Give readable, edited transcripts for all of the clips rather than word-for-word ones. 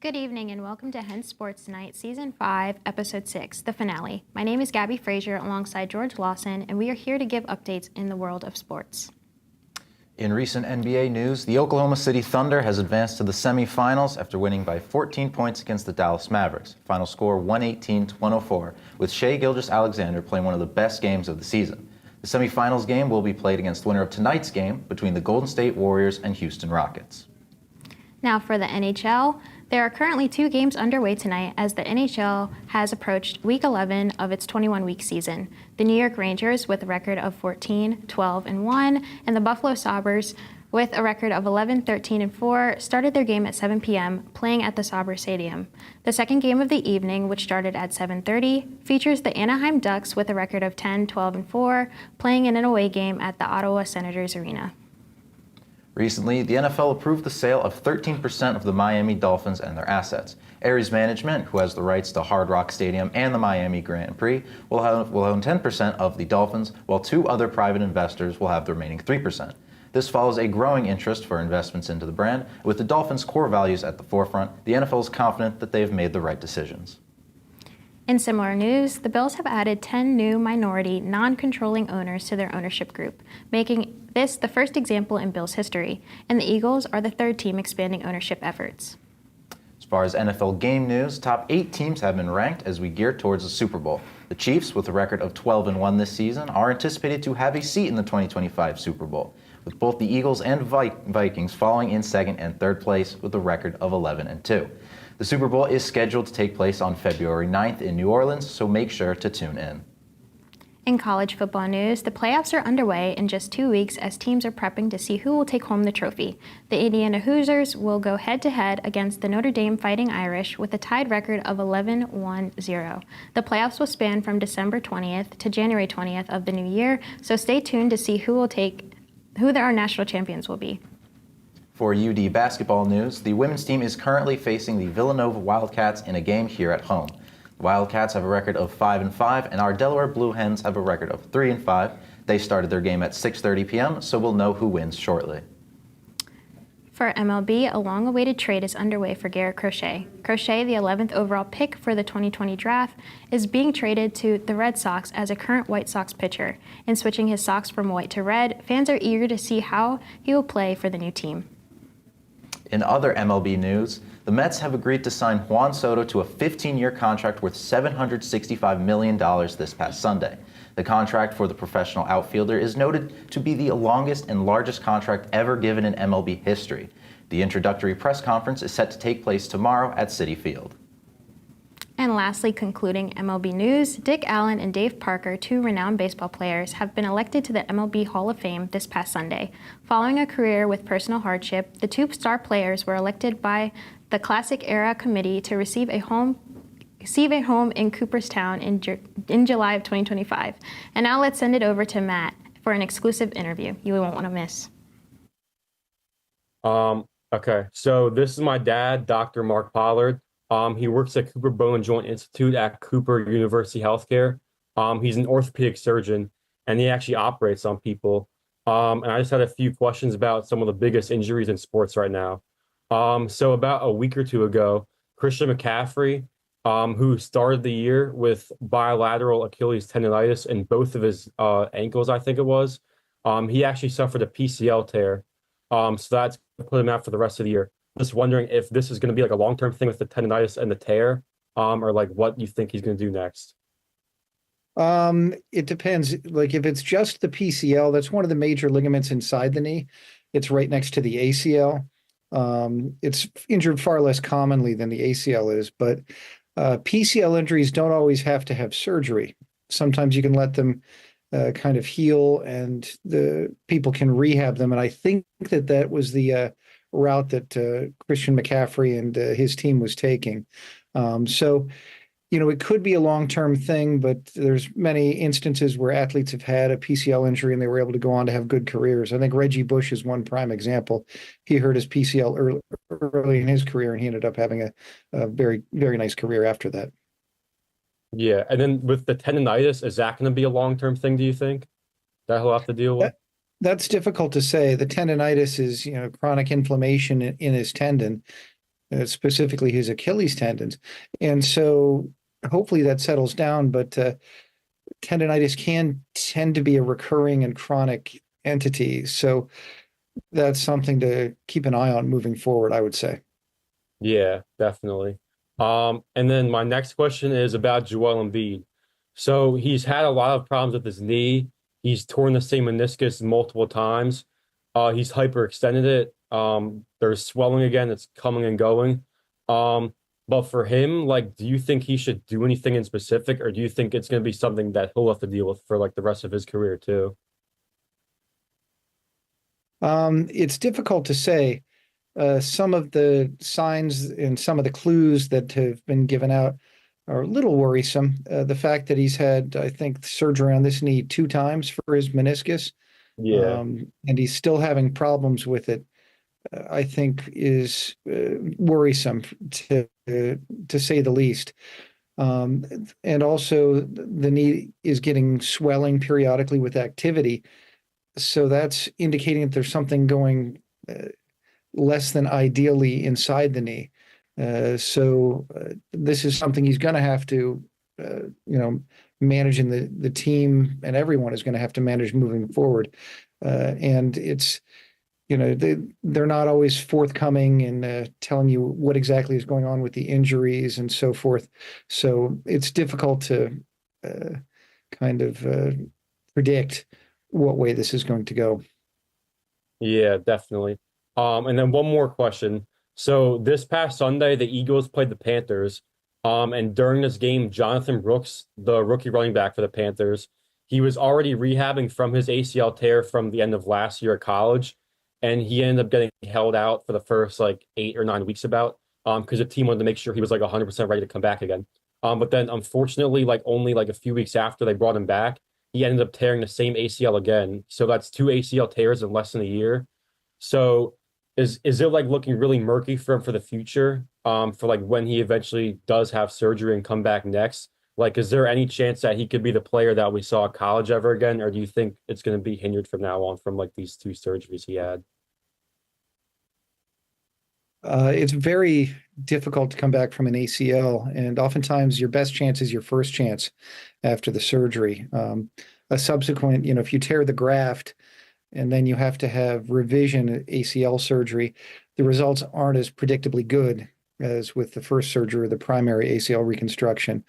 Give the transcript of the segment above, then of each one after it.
Good evening and welcome to Hens Sports Night, Season 5, Episode 6, the finale. My name is Gabby Frazier alongside George Lawson, and we are here to give updates in the world of sports. In recent NBA news, the Oklahoma City Thunder has advanced to the semifinals after winning by 14 points against the Dallas Mavericks. Final score 118-104, with Shai Gilgeous-Alexander playing one of the best games of the season. The semifinals game will be played against the winner of tonight's game between the Golden State Warriors and Houston Rockets. Now for the NHL. There are currently 2 games underway tonight as the NHL has approached Week 11 of its 21-week season. The New York Rangers, with a record of 14, 12, and 1, and the Buffalo Sabres, with a record of 11, 13, and 4, started their game at 7 p.m., playing at the Sabres Stadium. The second game of the evening, which started at 7:30, features the Anaheim Ducks with a record of 10, 12, and 4, playing in an away game at the Ottawa Senators Arena. Recently, the NFL approved the sale of 13% of the Miami Dolphins and their assets. Ares Management, who has the rights to Hard Rock Stadium and the Miami Grand Prix, will own 10% of the Dolphins, while 2 other private investors will have the remaining 3%. This follows a growing interest for investments into the brand. With the Dolphins' core values at the forefront, the NFL is confident that they have made the right decisions. In similar news, the Bills have added 10 new minority, non-controlling owners to their ownership group, making this the first example in Bills history, and the Eagles are the 3rd team expanding ownership efforts. As far as NFL game news, top 8 teams have been ranked as we gear towards the Super Bowl. The Chiefs, with a record of 12-1 this season, are anticipated to have a seat in the 2025 Super Bowl, with both the Eagles and Vikings falling in 2nd and 3rd place with a record of 11-2. The Super Bowl is scheduled to take place on February 9th in New Orleans, so make sure to tune in. In college football news, the playoffs are underway in just 2 weeks as teams are prepping to see who will take home the trophy. The Indiana Hoosiers will go head-to-head against the Notre Dame Fighting Irish with a tied record of 11-1-0. The playoffs will span from December 20th to January 20th of the new year, so stay tuned to see who our national champions will be. For UD basketball news, the women's team is currently facing the Villanova Wildcats in a game here at home. The Wildcats have a record of 5-5, and our Delaware Blue Hens have a record of 3-5. They started their game at 6:30 p.m., so we'll know who wins shortly. For MLB, a long-awaited trade is underway for Garrett Crochet. Crochet, the 11th overall pick for the 2020 draft, is being traded to the Red Sox as a current White Sox pitcher. In switching his socks from white to red, fans are eager to see how he will play for the new team. In other MLB news, the Mets have agreed to sign Juan Soto to a 15-year contract worth $765 million this past Sunday. The contract for the professional outfielder is noted to be the longest and largest contract ever given in MLB history. The introductory press conference is set to take place tomorrow at Citi Field. And lastly, concluding MLB news, Dick Allen and Dave Parker, 2 renowned baseball players, have been elected to the MLB Hall of Fame this past Sunday. Following a career with personal hardship, the 2 star players were elected by the Classic Era Committee to receive a home in Cooperstown in July of 2025. And now let's send it over to Matt for an exclusive interview you won't want to miss. Okay, so this is my dad, Dr. Mark Pollard. He works at Cooper Bone and Joint Institute at Cooper University Healthcare. He's an orthopedic surgeon, and he actually operates on people. And I just had a few questions about some of the biggest injuries in sports right now. So about a week or 2 ago, Christian McCaffrey, who started the year with bilateral Achilles tendonitis in both of his ankles, I think it was, he actually suffered a PCL tear. So that's going to put him out for the rest of the year. Just wondering if this is going to be like a long-term thing with the tendonitis and the tear, or like what you think he's going to do next. It depends. Like if it's just the PCL, that's one of the major ligaments inside the knee. It's right next to the ACL. It's injured far less commonly than the ACL is, but PCL injuries don't always have to have surgery. Sometimes you can let them kind of heal and the people can rehab them. And I think that was the route that Christian McCaffrey and his team was taking. So, it could be a long-term thing, but there's many instances where athletes have had a PCL injury and they were able to go on to have good careers. I think Reggie Bush is one prime example. He hurt his PCL early in his career, and he ended up having a very, very nice career after that. Yeah, and then with the tendonitis, is that going to be a long-term thing, do you think, that he'll have to deal with? That's difficult to say. The tendonitis is, chronic inflammation in his tendon. specifically his Achilles tendons. And so hopefully that settles down, but tendonitis can tend to be a recurring and chronic entity. So that's something to keep an eye on moving forward, I would say. Yeah, definitely. And then my next question is about Joel Embiid. So he's had a lot of problems with his knee. He's torn the same meniscus multiple times. He's hyperextended it. There's swelling again. It's coming and going. But for him, like, do you think he should do anything in specific, or do you think it's going to be something that he'll have to deal with for like the rest of his career too? It's difficult to say. Some of the signs and some of the clues that have been given out are a little worrisome. The fact that he's had, I think, surgery on this knee 2 times for his meniscus, Yeah. and he's still having problems with it, I think is worrisome to say the least. And also, the knee is getting swelling periodically with activity, so that's indicating that there's something going less than ideally inside the knee. So this is something he's going to have to, manage, and the team and everyone is going to have to manage moving forward. And it's, they're not always forthcoming in telling you what exactly is going on with the injuries and so forth. So it's difficult to kind of predict what way this is going to go. Yeah, definitely. And then one more question. So this past Sunday, the Eagles played the Panthers. And during this game, Jonathan Brooks, the rookie running back for the Panthers, he was already rehabbing from his ACL tear from the end of last year at college. And he ended up getting held out for the first like 8 or 9 weeks because the team wanted to make sure he was like 100% ready to come back again. But then unfortunately, like only like a few weeks after they brought him back, he ended up tearing the same ACL again. So that's 2 ACL tears in less than a year. So is it like looking really murky for him for the future? For like when he eventually does have surgery and come back next? Like, is there any chance that he could be the player that we saw at college ever again? Or do you think it's going to be hindered from now on from like these 2 surgeries he had? It's very difficult to come back from an ACL, and oftentimes your best chance is your first chance after the surgery. A subsequent, if you tear the graft and then you have to have revision ACL surgery, the results aren't as predictably good as with the first surgery or the primary ACL reconstruction.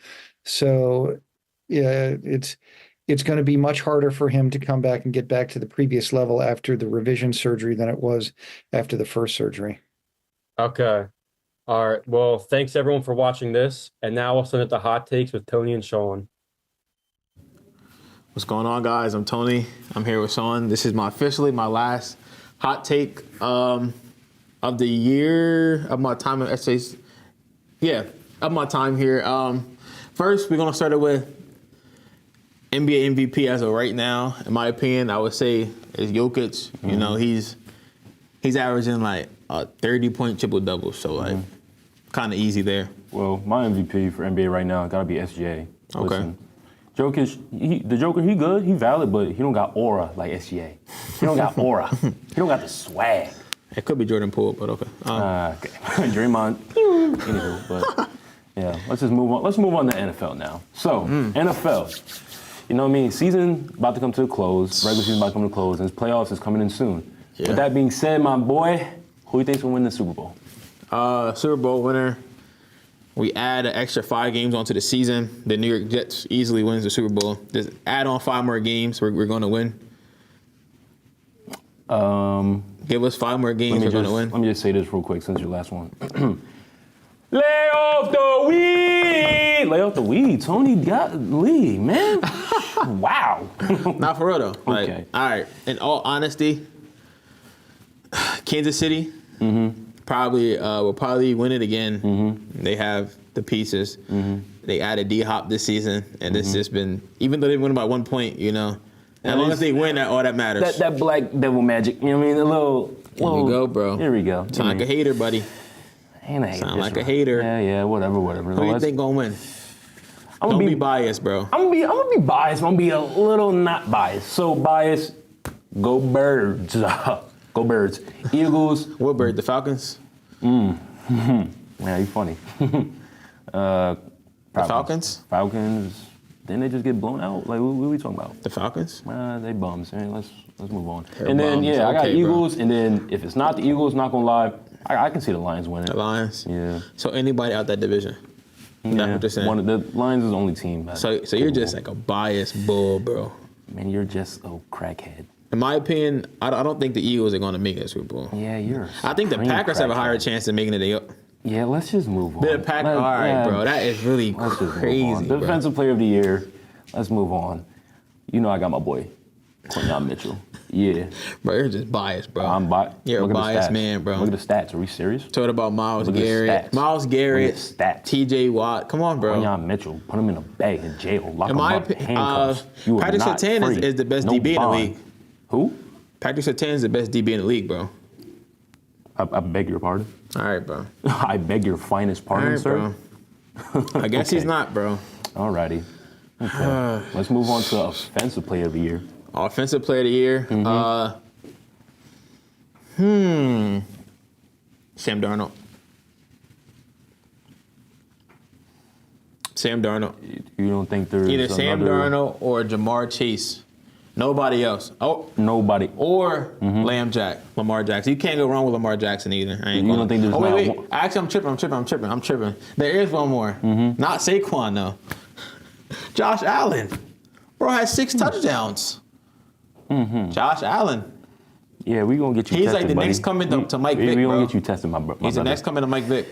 So yeah, it's going to be much harder for him to come back and get back to the previous level after the revision surgery than it was after the first surgery. Okay. All right. Well, thanks everyone for watching this. And now we'll send it to Hot Takes with Tony and Sean. What's going on, guys? I'm Tony. I'm here with Sean. This is officially my last hot take of the year, of my time at essays. Yeah, of my time here. First, we're gonna start it with NBA MVP as of right now. In my opinion, I would say is Jokic. Mm-hmm. He's averaging like a 30-point triple-double, so like kind of easy there. Well, my MVP for NBA right now gotta be SGA. Okay. Listen, Jokic, the Joker, he good, he valid, but he don't got aura like SGA. He don't got aura. He don't got the swag. It could be Jordan Poole, but okay. Okay. Draymond. Anywho, but yeah, let's just move on. Let's move on to NFL now. So, NFL, you know what I mean? Season about to come to a close. Regular season about to come to a close, and his playoffs is coming in soon. Yeah. With that being said, my boy, who do you think's gonna win the Super Bowl? Super Bowl winner. We add an extra 5 games onto the season. The New York Jets easily wins the Super Bowl. Just add on 5 more games. We're going to win. Give us 5 more games. We're going to win. Let me just say this real quick since your last one. Lay off the weed. Lay off the weed. Tony got Lee, man. Wow. Not for real though. Like, okay. All right. In all honesty, Kansas City. Will probably win it again. They have the pieces. They added D-Hop this season, and it's just been, even though they win by 1 point, as long as they win, all that matters. That black devil magic, you know what I mean? A little. Here we go, bro. Here we go. Sound like a hater, buddy. Ain't a hater. Sound like a hater. Yeah, whatever. Who do you think gonna win? Don't be biased, bro. I'm gonna be biased, but I'm gonna be a little not biased. So biased, go Birds. Go Birds. Eagles. What bird? The Falcons? Yeah, you funny. The Falcons? Falcons. Didn't they just get blown out? Like, what are we talking about? The Falcons? They bums. Man, let's move on. They're and then, bums. yeah, I got Okay, bro. Eagles. And then if it's not the Eagles, not going to lie, I can see the Lions winning. The Lions? Yeah. So anybody out that division? That's Yeah. what you're saying. The Lions is the only team. So you're just like a biased bull, bro. Man, you're just a crackhead. In my opinion, I don't think the Eagles are going to make it Super Bowl. Yeah, you're. I think the Packers have a higher chance of making it. Yeah, let's just move on. The Packers, all right, bro. That is really Let's just move crazy, on. bro. Defensive Player of the Year. Let's move on. You know I got my boy, Quinyon Mitchell. Yeah. Bro, you're just biased, bro. I'm biased. You're a biased man, bro. Look at the stats. Are we serious? Talking about Miles Look at the Garrett. stats. Miles Garrett, Look at the stats. T.J. Watt. Come on, bro. Quinyon Mitchell. Put him in a bag in jail. Lock In him my up. opinion, Handcuffs. You are Patrick not Surtain free. is the best No DB in the bond. league. Who? Patrick Surtain is the best DB in the league, bro. I beg your pardon. All right, bro. I beg your finest pardon, All right, sir. bro. I guess he's Okay. not, bro. Alrighty. Okay. Let's move on to Offensive Player of the Year. Offensive Player of the Year. Sam Darnold. Sam Darnold. You don't think there's Either Sam another- Darnold or Jamar Chase. Nobody else. Oh, Nobody. or Lamar Jackson. You can't go wrong with Lamar Jackson either. I ain't You going. don't think there's Oh, wait, not wait. one- Actually, I'm tripping. There is one more. Not Saquon, though. Josh Allen. Bro has 6 touchdowns. Josh Allen. Yeah, we gonna get you He's tested, like the buddy. next coming to Mike Vick, We bro. gonna get you tested, my brother. He's the next coming to Mike Vick.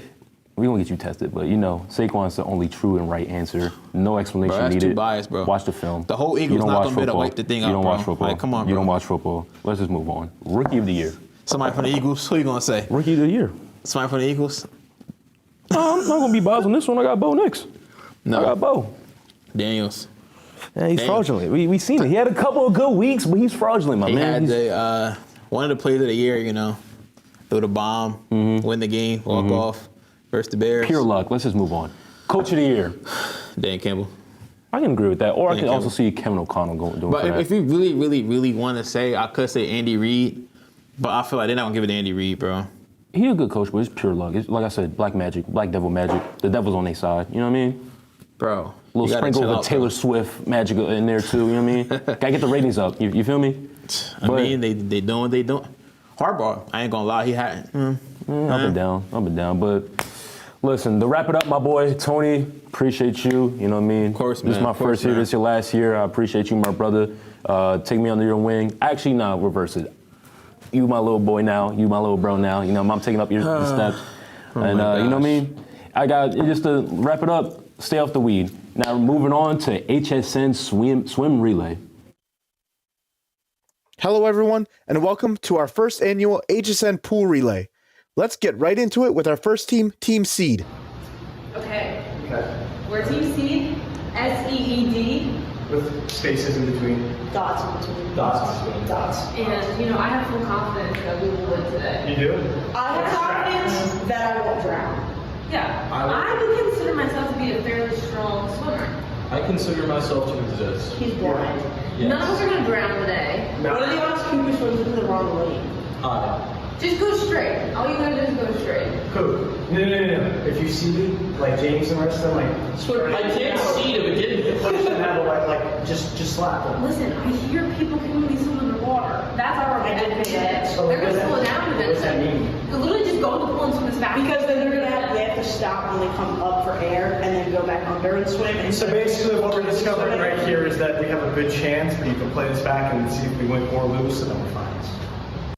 We gonna get you tested, but you know, Saquon's the only true and right answer. No explanation Bro, that's needed. too biased, bro. Watch the film. The whole You Eagles don't not watch gonna be able to football. wipe the thing You up, don't bro. watch football. Like, come on, You bro. don't watch football. Let's just move on. Rookie of the Year. Somebody from the Eagles. Who you gonna say? Rookie of the Year. Somebody from the Eagles? I'm not gonna be biased on this one. I got Bo Nix. I No. got Bo. Daniels. Yeah, he's Damn. fraudulent. We seen it. He had a couple of good weeks, but he's fraudulent, my He man. had the one of the plays of the year, you know. Throw the bomb, win the game, walk off versus the Bears. Pure luck. Let's just move on. Coach of the Year. Dan Campbell. I can agree with that. Or I Dan can also Campbell. see Kevin O'Connell doing But for that. if you really, really, really want to say, I could say Andy Reid, but I feel like they're not gonna give it to Andy Reid, bro. He's a good coach, but it's pure luck. It's, like I said, black magic, black devil magic. The devil's on their side. You know what I mean? Bro, A you little gotta sprinkle chill of out, Taylor bro. Swift magic in there too. You know what I mean? Gotta get the ratings up. You feel me? I mean, they doing what they doing. Harbaugh, I ain't gonna lie, he had. Up and down. But listen, to wrap it up, my boy Tony, appreciate you. You know what I mean? Of course, This is man. my Of course, first year. man. This is your last year. I appreciate you, my brother. Take me under your wing. Actually, no, reverse it. You my little boy now. You my little bro now. You know, I'm taking up your steps. And my you know what I gosh. mean? I got just to wrap it up. Stay off the weed. Now moving on to HSN swim relay. Hello, everyone, and welcome to our first annual HSN Pool Relay. Let's get right into it with our first team, Team Seed. Okay. We're Team Seed, SEED. With spaces in between. Dots in between. Dots. And, you know, I have full confidence that we will win today. You do? I have confidence that I won't drown. Yeah. I would consider myself to be a fairly strong swimmer. I consider myself to exist. He's blind. Yes. None of us are going to drown today. No. What are the odds Cooper swims into the wrong lane? Just go straight. All you gotta do is go straight. Who? No. If you see me, like James and the rest of them, like, swim. I can't see to begin with. Push them out, like, just slap them. Listen, I hear people can really swim underwater. That's our advantage. So They're what gonna does slow that- down what does that eventually. mean? You literally just go in the pool and swim as fast. Because then they have to stop when they come up for air and then go back under and swim. And So basically what we're discovering right here is that we have a good chance, but you can play this back and see if we win or lose, and then we're fine.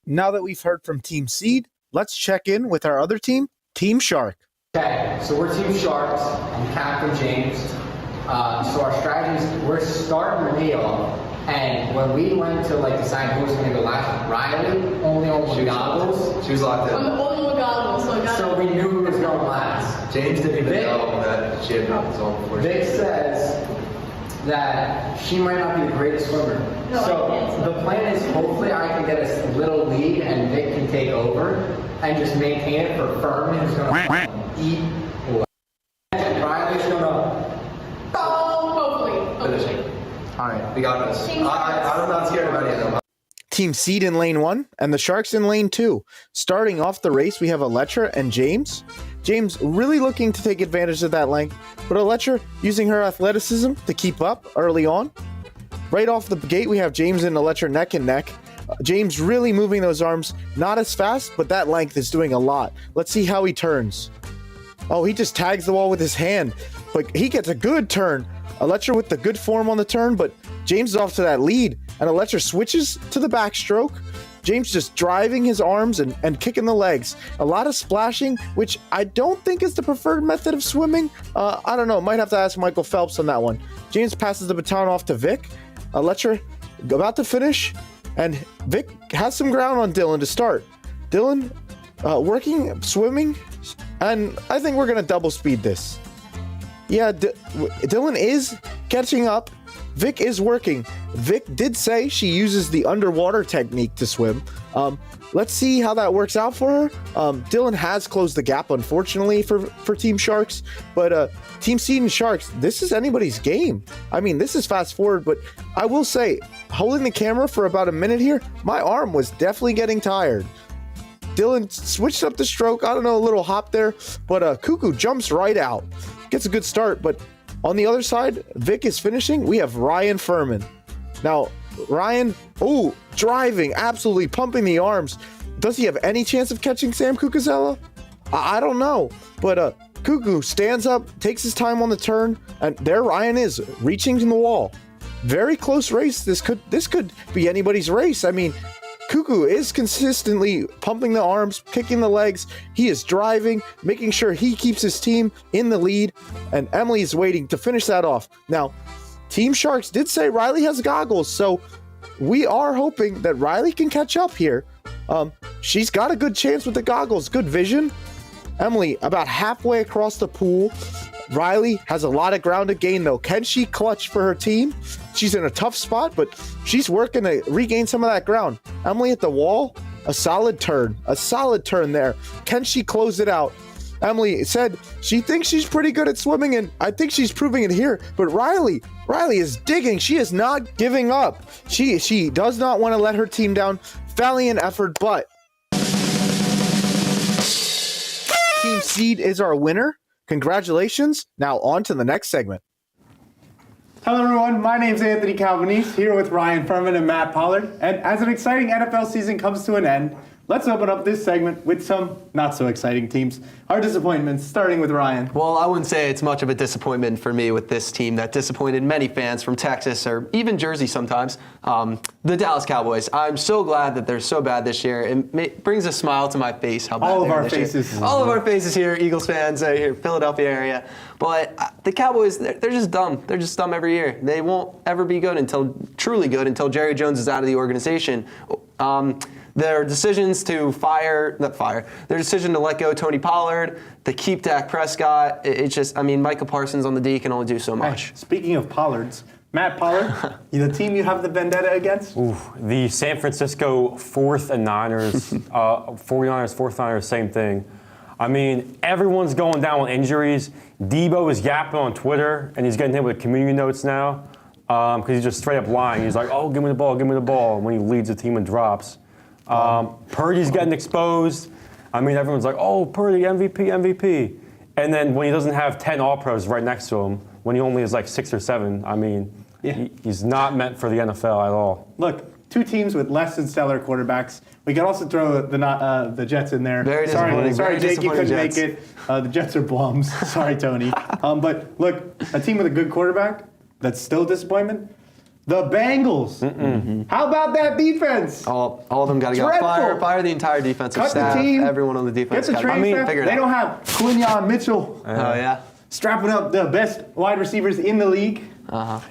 Now that we've heard from Team Seed, let's check in with our other team, Team Shark. Okay, so we're Team Sharks. I'm Captain James. So our strategy is we're starting Leo, and when we went to decide who was going to go last, Riley only owned goggles. She was locked I'm in. the only one goggles, so I got So we knew who was going last. James didn't even Vic- know that she had dropped his own before. Vic says that she might not be the greatest swimmer. No, I can't So swim. the plan is hopefully I can get a little lead and Vic can take over and just maintain it for Furman, who's going to eat. Riley's going to hopefully. All right, we got this. I'm not scared of any of them. Team Seed in lane 1 and the Sharks in lane 2. Starting off the race, we have Aletra and James. James really looking to take advantage of that length, but Aletra using her athleticism to keep up early on. Right off the gate, we have James and Aletra neck and neck. James really moving those arms, not as fast, but that length is doing a lot. Let's see how he turns. Oh, he just tags the wall with his hand, but he gets a good turn. Aletra with the good form on the turn, but James is off to that lead, and Aletra switches to the backstroke. James just driving his arms and kicking the legs. A lot of splashing, which I don't think is the preferred method of swimming. I don't know. Might have to ask Michael Phelps on that one. James passes the baton off to Vic. Aletra about to finish, and Vic has some ground on Dylan to start. Dylan working, swimming, and I think we're going to double speed this. Yeah, Dylan is catching up. Vic is working. Vic did say she uses the underwater technique to swim. Let's see how that works out for her. Dylan has closed the gap, unfortunately, for Team Sharks. But Team Seed and Sharks, this is anybody's game. I mean, this is fast forward, but I will say, holding the camera for about a minute here, my arm was definitely getting tired. Dylan switched up the stroke. I don't know, a little hop there. But Cuckoo jumps right out. Gets a good start, but on the other side, Vic is finishing. We have Ryan Furman. Now, Ryan, driving, absolutely pumping the arms. Does he have any chance of catching Sam Cucuzella? I don't know. But Cuckoo stands up, takes his time on the turn, and there Ryan is, reaching to the wall. Very close race. This could be anybody's race. I mean, Cuckoo is consistently pumping the arms, kicking the legs. He is driving, making sure he keeps his team in the lead, and Emily is waiting to finish that off. Now, Team Sharks did say Riley has goggles, so we are hoping that Riley can catch up here. She's got a good chance with the goggles, good vision. Emily about halfway across the pool. Riley has a lot of ground to gain, though. Can she clutch for her team? She's in a tough spot, but she's working to regain some of that ground. Emily at the wall, a solid turn there. Can she close it out? Emily said she thinks she's pretty good at swimming, and I think she's proving it here. But Riley is digging. She is not giving up. She does not want to let her team down. Valiant effort, but Team Seed is our winner. Congratulations. Now on to the next segment. Hello everyone, my name is Anthony Calvanese, here with Ryan Furman and Matt Pollard. And as an exciting NFL season comes to an end, let's open up this segment with some not so exciting teams. Our disappointments, starting with Ryan. Well, I wouldn't say it's much of a disappointment for me with this team that disappointed many fans from Texas or even Jersey sometimes. The Dallas Cowboys. I'm so glad that they're so bad this year. It brings a smile to my face how bad all they of are our this year. faces. All of our faces here, Eagles fans here, Philadelphia area. But the Cowboys, they're just dumb. They're just dumb every year. They won't ever be good truly good until Jerry Jones is out of the organization. Their decisions to their decision to let go Tony Pollard, to keep Dak Prescott, it's just, Micah Parsons on the D can only do so much. Hey, speaking of Pollards, Matt Pollard, the team you have the vendetta against? The San Francisco 4th and Niners, 49ers, 4th Niners, same thing. Everyone's going down with injuries. Debo is yapping on Twitter, and he's getting hit with community notes now because he's just straight up lying. He's like, give me the ball, when he leads the team and drops. Purdy's getting exposed. Everyone's like, Purdy, MVP. And then when he doesn't have 10 All-Pros right next to him, when he only has like 6 or 7, he's not meant for the NFL at all. Look, two teams with less than stellar quarterbacks. We can also throw the Jets in there. Very disappointing. Sorry, Jake, you couldn't Jets. make it. The Jets are blums. Sorry, Tony. But look, a team with a good quarterback that's still a disappointment. The Bengals. How about that defense? All of them got to go. Fire the entire defensive staff. The team. Everyone on the defense. Get the training staff. They don't have Quinyon Mitchell. Oh yeah. Strapping up the best wide receivers in the league.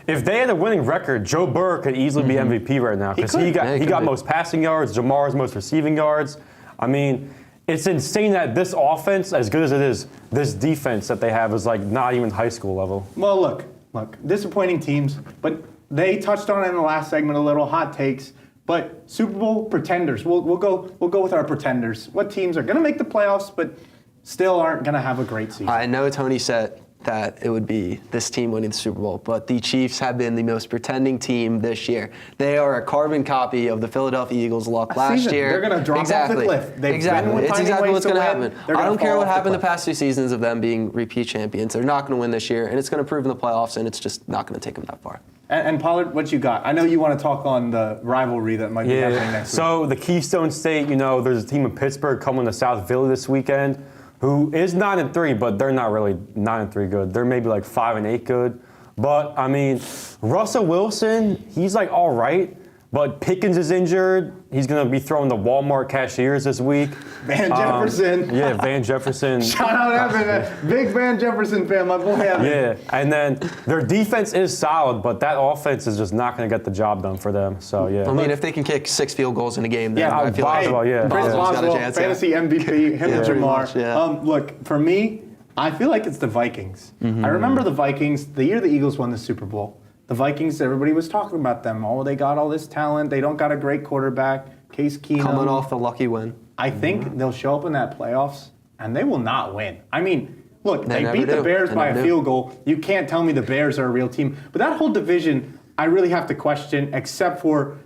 If they had a winning record, Joe Burrow could easily be MVP right now because he got most passing yards. Jamar's most receiving yards. It's insane that this offense, as good as it is, this defense that they have is like not even high school level. Well, look, disappointing teams, but they touched on it in the last segment a little, hot takes. But Super Bowl pretenders, we'll go with our pretenders. What teams are going to make the playoffs, but still aren't going to have a great season? I know Tony said that it would be this team winning the Super Bowl, but the Chiefs have been the most pretending team this year. They are a carbon copy of the Philadelphia Eagles luck last year. They're going to drop off the cliff. Exactly. It's exactly what's going to happen. I don't care what happened the cliff. past 2 seasons of them being repeat champions. They're not going to win this year, and it's going to prove in the playoffs, and it's just not going to take them that far. And Pollard, what you got? I know you want to talk on the rivalry that might be happening next week. So the Keystone State, there's a team in Pittsburgh coming to South Philly this weekend who is 9-3, but they're not really 9-3 good. They're maybe like 5-8 good. But I mean, Russell Wilson, he's like all right. But Pickens is injured. He's going to be throwing the Walmart cashiers this week. Van Jefferson. Van Jefferson. Shout out Evan, big Van Jefferson fan, my boy Evan. Yeah, and then their defense is solid, but that offense is just not going to get the job done for them. So, yeah. I mean, if they can kick 6 field goals in a game, then I feel like Chris Boswell, fantasy MVP, him and Jamar. Look, for me, I feel like it's the Vikings. I remember the Vikings, the year the Eagles won the Super Bowl. The Vikings, everybody was talking about them. Oh, they got all this talent. They don't got a great quarterback. Case Keenum. Coming off the lucky win. I think they'll show up in that playoffs, and they will not win. I mean, look, they beat do. the Bears They by never a do. field goal. You can't tell me the Bears are a real team. But that whole division, I really have to question, except for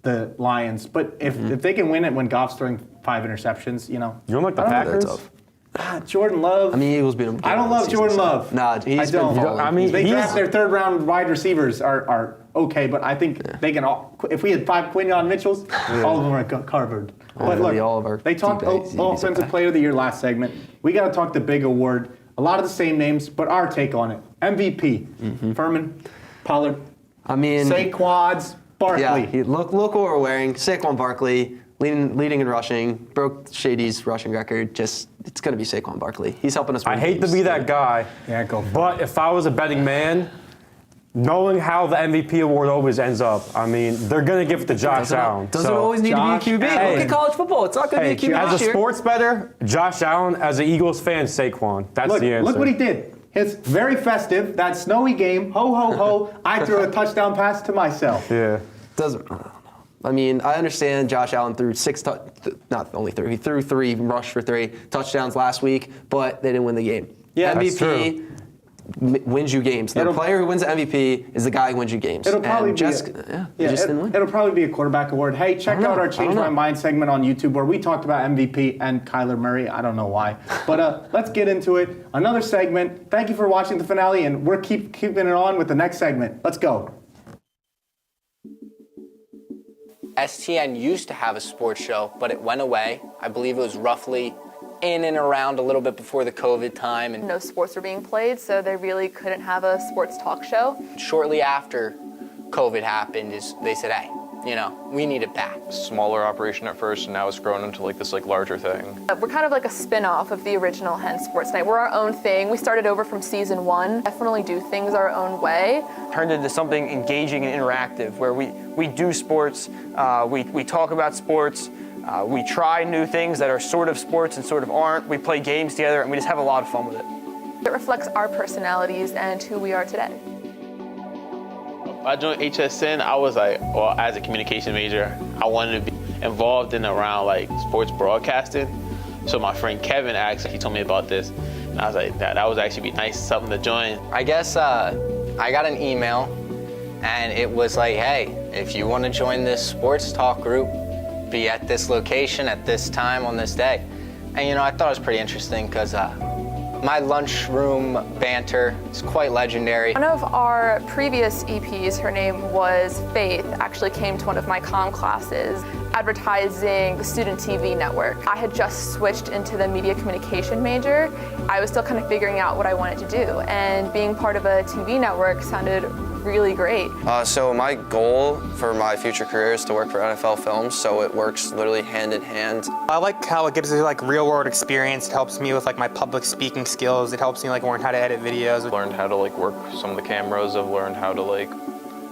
the Lions. But if they can win it when Goff's throwing 5 interceptions, You don't like the Packers? Jordan Love. I mean, Eagles beat them. I don't love Jordan Love. Nah, he's been falling. I mean, they draft their 3rd round wide receivers are okay, but I think they can all. If we had 5 Quinyon Mitchells, all of them are covered. But look, they talked offensive player of the year last segment. We got to talk the big award. A lot of the same names, but our take on it. MVP. Furman, Pollard. I mean, Saquads, Barkley. Yeah, look what we're wearing. Saquon Barkley. Leading in rushing, broke Shady's rushing record. It's going to be Saquon Barkley. He's helping us win I hate games. to be that guy, but if I was a betting man, knowing how the MVP award always ends up, I mean, they're going to give it to Josh Allen. Doesn't always need to be a QB. Look at college football. It's not going to be a QB As this a year. sports bettor, Josh Allen. As an Eagles fan, Saquon. That's the answer. Look what he did. It's very festive. That snowy game. Ho, ho, ho. I threw a touchdown pass to myself. Yeah. I mean, I understand Josh Allen threw not only 3, he threw 3, rushed for 3 touchdowns last week, but they didn't win the game. Yeah, MVP wins you games. The player who wins the MVP is the guy who wins you games. It'll probably It'll probably be a quarterback award. Hey, check out our Change My Mind segment on YouTube where we talked about MVP and Kyler Murray. I don't know why. But let's get into it. Another segment. Thank you for watching the finale, and we're keeping it on with the next segment. Let's go. STN used to have a sports show, but it went away. I believe it was roughly in and around a little bit before the COVID time. And no sports were being played, so they really couldn't have a sports talk show. shortly after COVID happened, they said, hey, we need it back. Smaller operation at first, and now it's grown into this larger thing. We're kind of like a spin-off of the original Hens Sports Night. We're our own thing. We started over from season 1. Definitely do things our own way. Turned into something engaging and interactive where we do sports, we talk about sports, we try new things that are sort of sports and sort of aren't. We play games together and we just have a lot of fun with it. It reflects our personalities and who we are today. I joined HSN, I was as a communication major, I wanted to be involved in around sports broadcasting. So my friend Kevin he told me about this, and I was like, that would actually be nice, something to join. I guess I got an email, and it was like, hey, if you want to join this sports talk group, be at this location at this time on this day. And I thought it was pretty interesting because my lunchroom banter is quite legendary. One of our previous EPs, her name was Faith, actually came to one of my comm classes advertising the Student TV network. I had just switched into the media communication major. I was still kind of figuring out what I wanted to do, and being part of a TV network sounded really great. So my goal for my future career is to work for NFL Films, so it works literally hand in hand. I like how it gives me real world experience. It helps me with my public speaking skills. It helps me learn how to edit videos. I've learned how to work some of the cameras. I've learned how to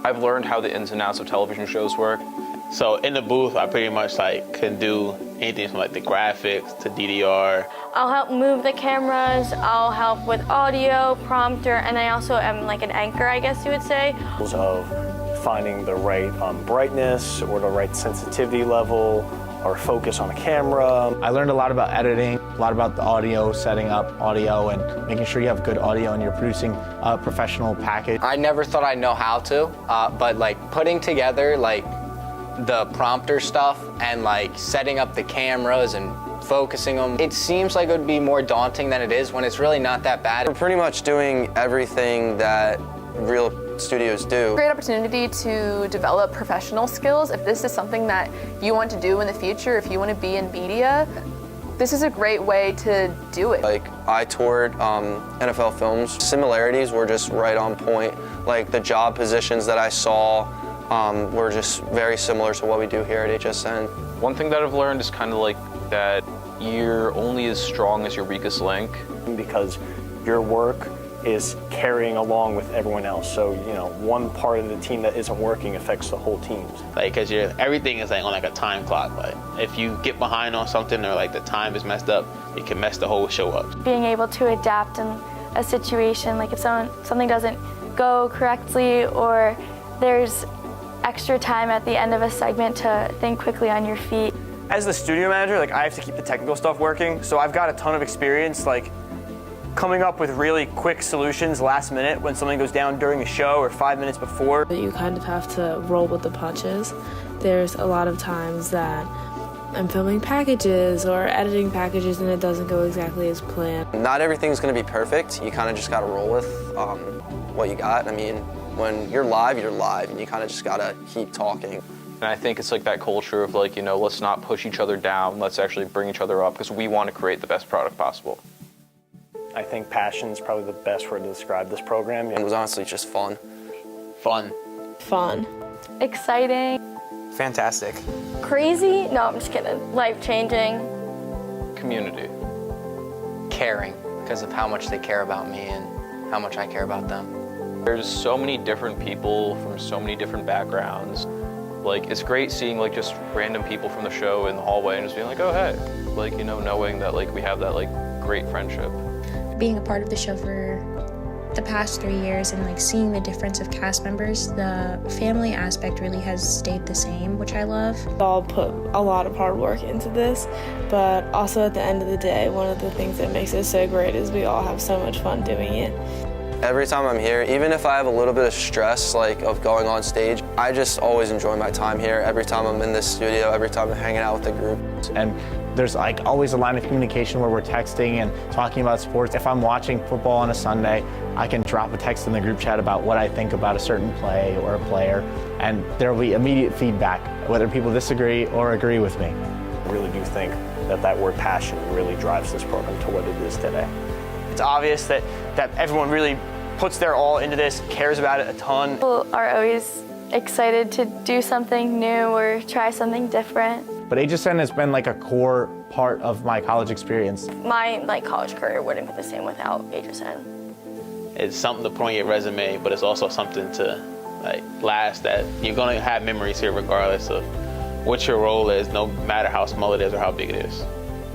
I've learned how the ins and outs of television shows work. So in the booth, I pretty much can do anything from the graphics to DDR. I'll help move the cameras, I'll help with audio, prompter, and I also am an anchor, I guess you would say. Of finding the right brightness or the right sensitivity level, or focus on a camera. I learned a lot about editing, a lot about the audio, setting up audio, and making sure you have good audio and you're producing a professional package. I never thought I'd know how to, but like putting together like the prompter stuff and like setting up the cameras and focusing them, it seems like it would be more daunting than it is when it's really not that bad. We're pretty much doing everything that real studios do. Great opportunity to develop professional skills. If this is something that you want to do in the future, if you want to be in media, this is a great way to do it. Like, I toured NFL Films. Similarities were just right on point. Like, the job positions that I saw were just very similar to what we do here at HSN. One thing that I've learned is kind of like that you're only as strong as your weakest link. Because your work is carrying along with everyone else. So, you know, one part of the team that isn't working affects the whole team. Like, cause everything is like on like a time clock. Like, if you get behind on something or like the time is messed up, it can mess the whole show up. Being able to adapt in a situation, like if something doesn't go correctly or there's extra time at the end of a segment to think quickly on your feet. As the studio manager, like I have to keep the technical stuff working, so I've got a ton of experience like coming up with really quick solutions last minute when something goes down during a show or 5 minutes before. You kind of have to roll with the punches. There's a lot of times that I'm filming packages or editing packages and it doesn't go exactly as planned. Not everything's gonna be perfect. You kind of just gotta roll with what you got. I mean, when you're live, and you kind of just gotta keep talking. And I think it's like that culture of like, you know, let's not push each other down, let's actually bring each other up because we want to create the best product possible. I think passion is probably the best word to describe this program. It was honestly just fun. Fun. Fun. Exciting. Fantastic. Crazy? No, I'm just kidding. Life-changing. Community. Caring, because of how much they care about me and how much I care about them. There's so many different people from so many different backgrounds. Like, it's great seeing like just random people from the show in the hallway and just being like, oh, hey. Like, you know, knowing that like we have that like great friendship. Being a part of the show for the past 3 years and like seeing the difference of cast members, the family aspect really has stayed the same, which I love. I'll put a lot of hard work into this, but also at the end of the day, one of the things that makes it so great is we all have so much fun doing it. Every time I'm here, even if I have a little bit of stress like of going on stage, I just always enjoy my time here. Every time I'm in this studio, every time I'm hanging out with the group. And there's like always a line of communication where we're texting and talking about sports. If I'm watching football on a Sunday, I can drop a text in the group chat about what I think about a certain play or a player, and there will be immediate feedback, whether people disagree or agree with me. I really do think that word passion really drives this program to what it is today. It's obvious that everyone really puts their all into this, cares about it a ton. People are always excited to do something new or try something different. But HSN has been like a core part of my college experience. My college career wouldn't be the same without HSN. It's something to put on your resume, but it's also something to like last, that you're gonna have memories here regardless of what your role is, no matter how small it is or how big it is.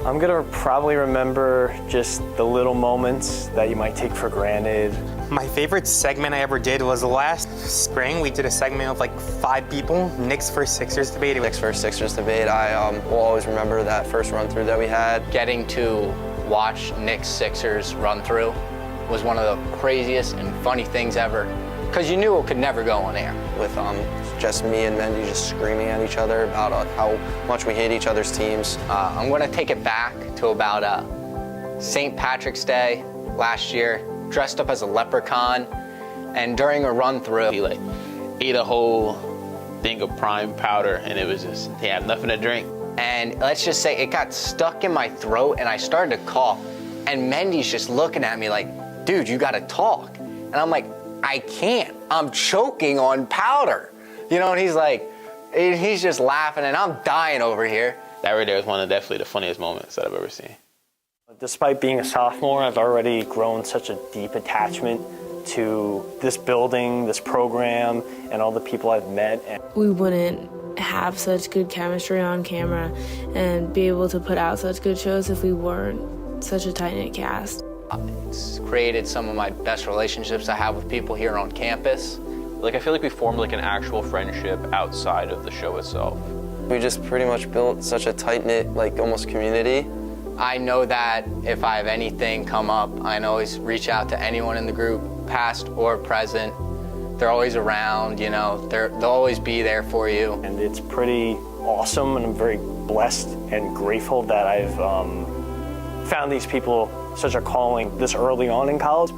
I'm gonna probably remember just the little moments that you might take for granted. My favorite segment I ever did was last spring. We did a segment of like 5 people, Knicks vs. Sixers debate. Knicks vs. Sixers debate, I will always remember that first run through that we had. Getting to watch Knicks Sixers run through was one of the craziest and funny things ever, because you knew it could never go on air. With just me and Mendy just screaming at each other about how much we hate each other's teams. I'm gonna take it back to about St. Patrick's Day last year, dressed up as a leprechaun, and during a run through, he like ate a whole thing of prime powder, and it was just, he had nothing to drink. And let's just say it got stuck in my throat and I started to cough, and Mendy's just looking at me like, dude, you gotta talk. And I'm like, I can't, I'm choking on powder. You know, and he's like, he's just laughing and I'm dying over here. That right there was one of definitely the funniest moments that I've ever seen. Despite being a sophomore, I've already grown such a deep attachment to this building, this program, and all the people I've met. We wouldn't have such good chemistry on camera and be able to put out such good shows if we weren't such a tight-knit cast. It's created some of my best relationships I have with people here on campus. Like, I feel like we formed like an actual friendship outside of the show itself. We just pretty much built such a tight-knit, like almost community. I know that if I have anything come up, I can always reach out to anyone in the group, past or present. They're always around, you know, they'll always be there for you. And it's pretty awesome, and I'm very blessed and grateful that I've found these people such a calling this early on in college.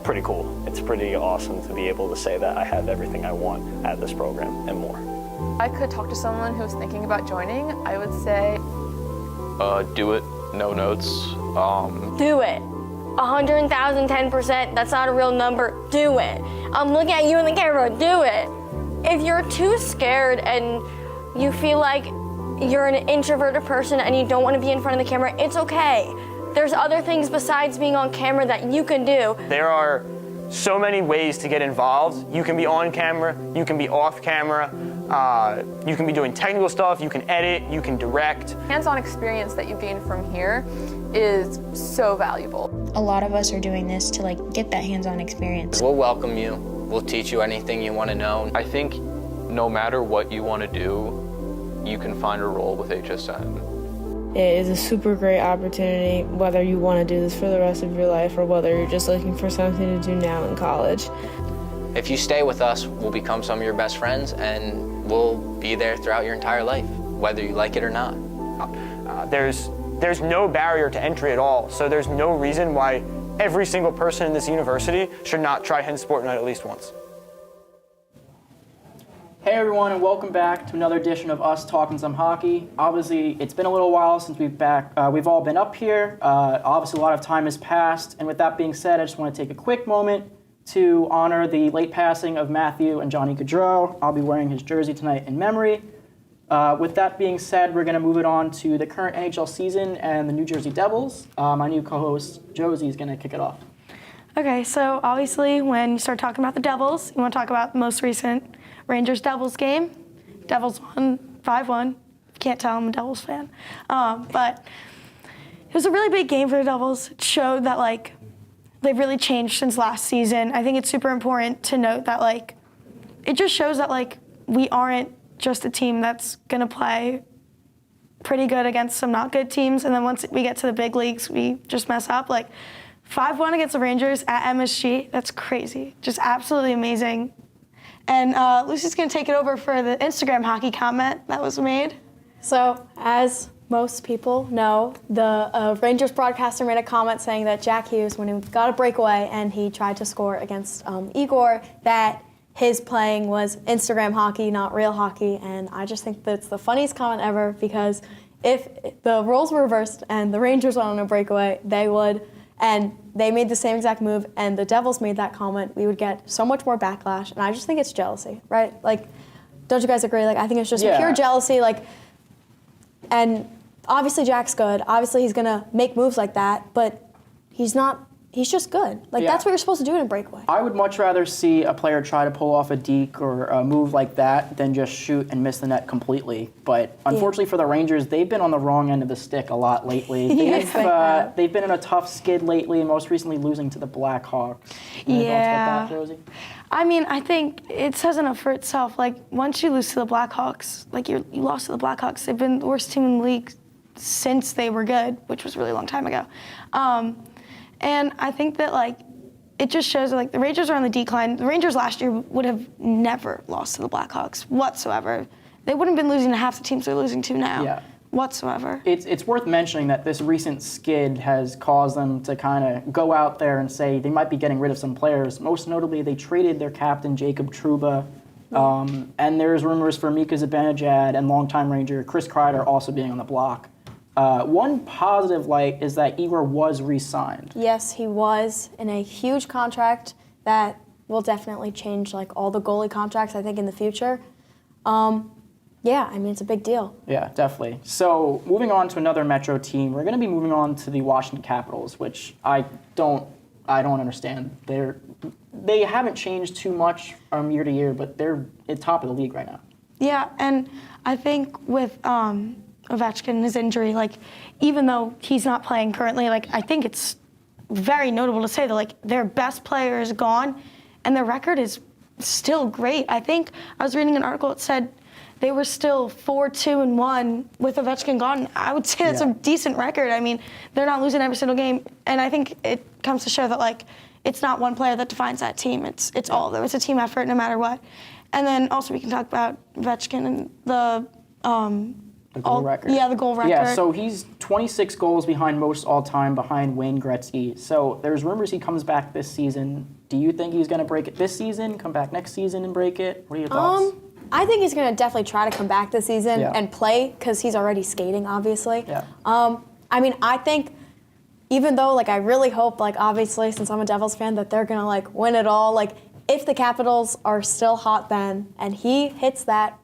Pretty cool. It's pretty awesome to be able to say that I have everything I want at this program and more. I could talk to someone who's thinking about joining. I would say, do it. No notes. Do it. 100,000, 10%. That's not a real number. Do it. I'm looking at you in the camera. Do it. If you're too scared and you feel like you're an introverted person and you don't want to be in front of the camera, it's okay. There's other things besides being on camera that you can do. There are so many ways to get involved. You can be on camera, you can be off camera, you can be doing technical stuff, you can edit, you can direct. Hands-on experience that you gain from here is so valuable. A lot of us are doing this to like get that hands-on experience. We'll welcome you. We'll teach you anything you want to know. I think no matter what you want to do, you can find a role with HSN. It is a super great opportunity, whether you want to do this for the rest of your life or whether you're just looking for something to do now in college. If you stay with us, we'll become some of your best friends and we'll be there throughout your entire life, whether you like it or not. There's no barrier to entry at all, so there's no reason why every single person in this university should not try Hens Sport Night at least once. Hey everyone, and welcome back to another edition of Us Talking Some Hockey. Obviously, it's been a little while since we've all been up here. Obviously, a lot of time has passed, and with that being said, I just want to take a quick moment to honor the late passing of Matthew and Johnny Gaudreau. I'll be wearing his jersey tonight in memory. With that being said, we're going to move it on to the current NHL season and the New Jersey Devils. My new co-host, Josie, is going to kick it off. Okay, so obviously when you start talking about the Devils, you want to talk about the most recent Rangers-Devils game. Devils won 5-1. Can't tell I'm a Devils fan. But it was a really big game for the Devils. It showed that, like, they've really changed since last season. I think it's super important to note that, like, it just shows that, like, we aren't just a team that's going to play pretty good against some not good teams, and then once we get to the big leagues, we just mess up. Like, 5-1 against the Rangers at MSG, that's crazy. Just absolutely amazing. And Lucy's going to take it over for the Instagram hockey comment that was made. So, as most people know, the Rangers broadcaster made a comment saying that Jack Hughes, when he got a breakaway and he tried to score against Igor, that his playing was Instagram hockey, not real hockey. And I just think that's the funniest comment ever, because if the roles were reversed and the Rangers went on a breakaway, they would, and they made the same exact move, and the Devils made that comment, we would get so much more backlash. And I just think it's jealousy, right? Like, don't you guys agree? Like, I think it's just pure jealousy. Like, and obviously Jack's good. Obviously he's gonna make moves like that, but he's not. He's just good. Like, that's what you're supposed to do in a breakaway. I would much rather see a player try to pull off a deke or a move like that than just shoot and miss the net completely. But unfortunately for the Rangers, they've been on the wrong end of the stick a lot lately. They've been in a tough skid lately, and most recently losing to the Blackhawks. Yeah. About that, Rosie? I mean, I think it says enough for itself. Like, once you lose to the Blackhawks, like you lost to the Blackhawks, they've been the worst team in the league since they were good, which was a really long time ago. And I think that, like, it just shows that, like, the Rangers are on the decline. The Rangers last year would have never lost to the Blackhawks whatsoever. They wouldn't have been losing to half the teams they're losing to now whatsoever. It's worth mentioning that this recent skid has caused them to kind of go out there and say they might be getting rid of some players. Most notably, they traded their captain, Jacob Trouba. And there's rumors for Mika Zibanejad and longtime Ranger Chris Kreider also being on the block. One positive light is that Igor was re-signed. Yes, he was, in a huge contract that will definitely change, like, all the goalie contracts, I think, in the future. Yeah, I mean, it's a big deal. Yeah, definitely. So, moving on to another Metro team, we're going to be moving on to the Washington Capitals, which I don't understand. They haven't changed too much year to year, but they're at top of the league right now. Yeah, and I think with Ovechkin and his injury, like, even though he's not playing currently, like, I think it's very notable to say that, like, their best player is gone and their record is still great. I think I was reading an article that said they were still 4-2-1 with Ovechkin gone. I would say that's a decent record. I mean, they're not losing every single game, and I think it comes to show that like it's not one player that defines that team. It's all of them. It's a team effort no matter what. And then also we can talk about Ovechkin and the goal record. Yeah, the goal record. Yeah, so he's 26 goals behind most all-time behind Wayne Gretzky. So there's rumors he comes back this season. Do you think he's going to break it this season, come back next season and break it? What are your thoughts? I think he's going to definitely try to come back this season and play because he's already skating, obviously. Yeah. I mean, I think even though, like, I really hope, like, obviously, since I'm a Devils fan, that they're going to, like, win it all. Like, if the Capitals are still hot then and he hits that,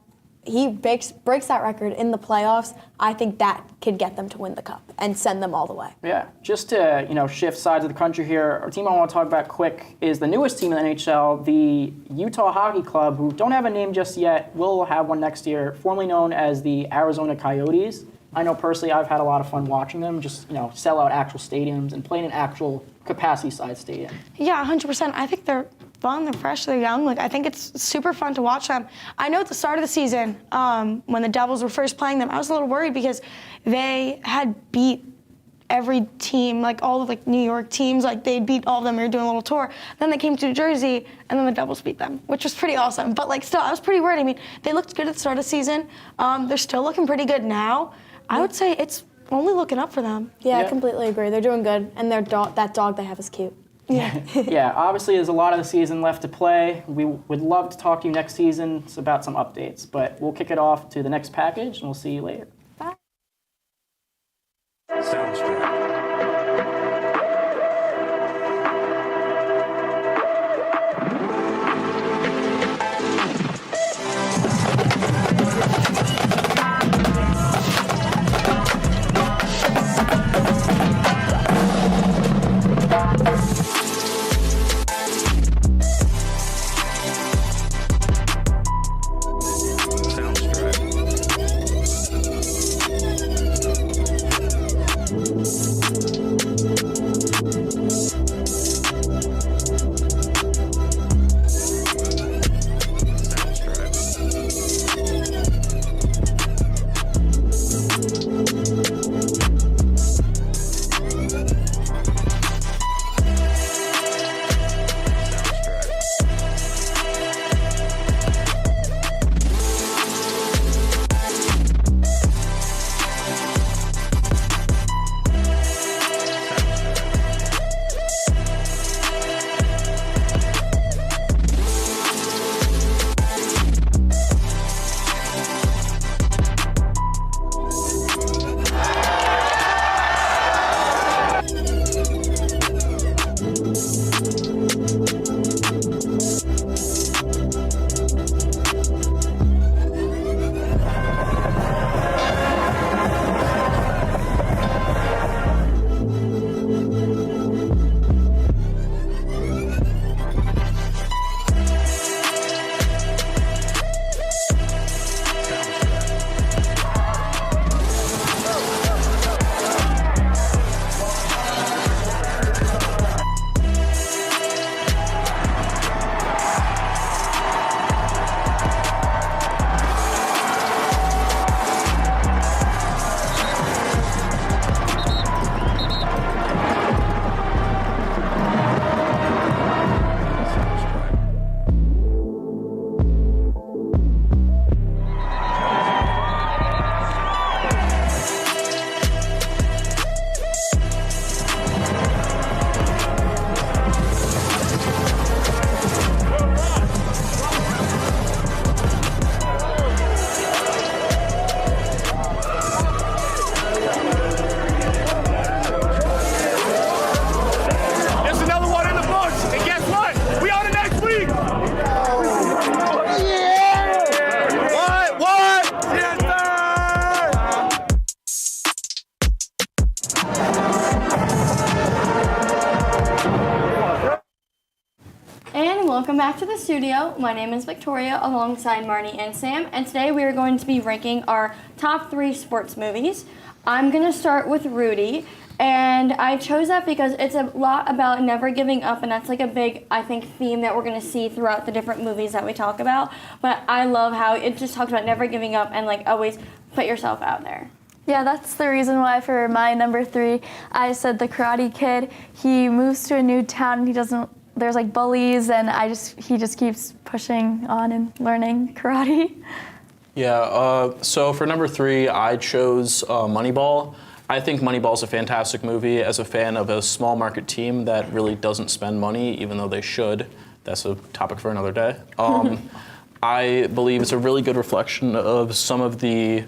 he breaks that record in the playoffs, I think that could get them to win the cup and send them all the way. Yeah, just to shift sides of the country here, our team I want to talk about quick is the newest team in the NHL, the Utah Hockey Club, who don't have a name just yet, will have one next year, formerly known as the Arizona Coyotes. I know personally I've had a lot of fun watching them just sell out actual stadiums and play in an actual capacity-sized stadium. Yeah, 100%. I think they're fun, they're fresh, they're young. Like, I think it's super fun to watch them. I know at the start of the season, when the Devils were first playing them, I was a little worried because they had beat every team, like all of New York teams, like they beat all of them. We were doing a little tour. Then they came to New Jersey, and then the Devils beat them, which was pretty awesome. But still, I was pretty worried. I mean, they looked good at the start of the season. They're still looking pretty good now. I would say it's only looking up for them. Yeah, I completely agree. They're doing good, and that dog they have is cute. Yeah. Yeah, obviously there's a lot of the season left to play. We would love to talk to you next season about some updates, but we'll kick it off to the next package, and we'll see you later. Bye. Welcome back to the studio. My name is Victoria alongside Marnie and Sam, and today we are going to be ranking our top 3 sports movies. I'm going to start with Rudy, And I chose that because it's a lot about never giving up, and that's like a big, I think, theme that we're going to see throughout the different movies that we talk about. But I love how it just talks about never giving up and like always put yourself out there. Yeah, that's the reason why for my number 3, I said the Karate Kid. He moves to a new town and there's like bullies, and he just keeps pushing on and learning karate. Yeah, so for number 3, I chose Moneyball. I think Moneyball's a fantastic movie. As a fan of a small market team that really doesn't spend money, even though they should, that's a topic for another day. I believe it's a really good reflection of some of the,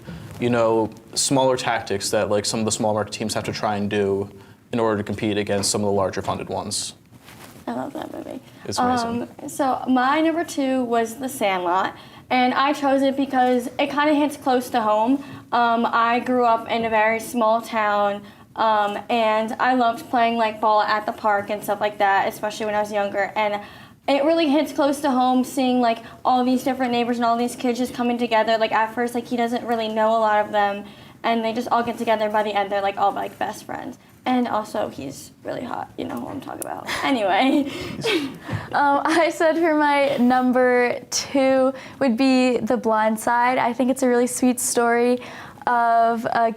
smaller tactics that like some of the small market teams have to try and do in order to compete against some of the larger funded ones. I love that movie. It's amazing. So my number 2 was The Sandlot, and I chose it because it kind of hits close to home. I grew up in a very small town, and I loved playing like ball at the park and stuff like that, especially when I was younger. And it really hits close to home, seeing like all these different neighbors and all these kids just coming together. Like at first, like he doesn't really know a lot of them, and they just all get together. By the end, they're like all like best friends. And also, he's really hot. You know who I'm talking about. Anyway. I said for my number 2 would be The Blind Side. I think it's a really sweet story of a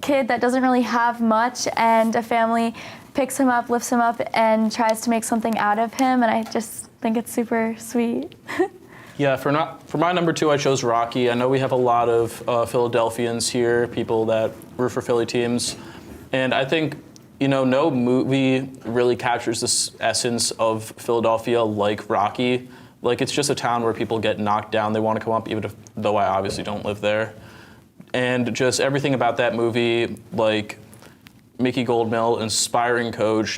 kid that doesn't really have much, and a family picks him up, lifts him up, and tries to make something out of him. And I just think it's super sweet. Yeah, for my number 2, I chose Rocky. I know we have a lot of Philadelphians here, people that root for Philly teams. And I think, no movie really captures this essence of Philadelphia like Rocky. Like, it's just a town where people get knocked down. They want to come up, though I obviously don't live there. And just everything about that movie, like Mickey Goldmill, inspiring coach.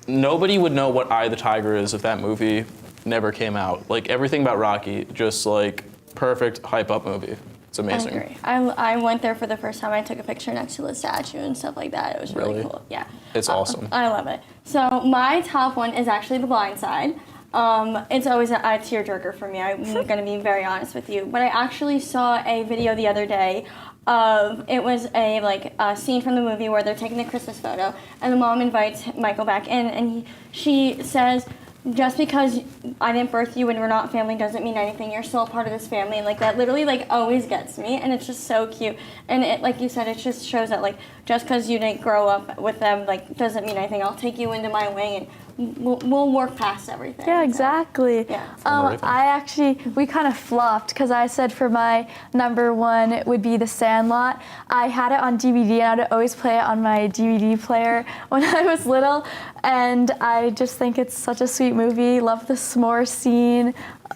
Nobody would know what Eye of the Tiger is if that movie never came out. Like, everything about Rocky, just like perfect hype-up movie. It's amazing. I agree. I went there for the first time. I took a picture next to the statue and stuff like that. It was really cool. Yeah. It's awesome. I love it. So my top one is actually The Blind Side. It's always a tearjerker for me. I'm going to be very honest with you. But I actually saw a video the other day of, it was a scene from the movie where they're taking the Christmas photo, and the mom invites Michael back in, and she says, just because I didn't birth you and we're not family doesn't mean anything. You're still a part of this family. And like that literally like always gets me, and it's just so cute. And it, like you said, it just shows that like just because you didn't grow up with them like doesn't mean anything. I'll take you into my wing and we'll work past everything. Yeah, exactly. Yeah. We kind of flopped because I said for my number 1 it would be The Sandlot. I had it on DVD, and I would always play it on my DVD player when I was little, and I just think it's such a sweet movie. Love the s'more scene.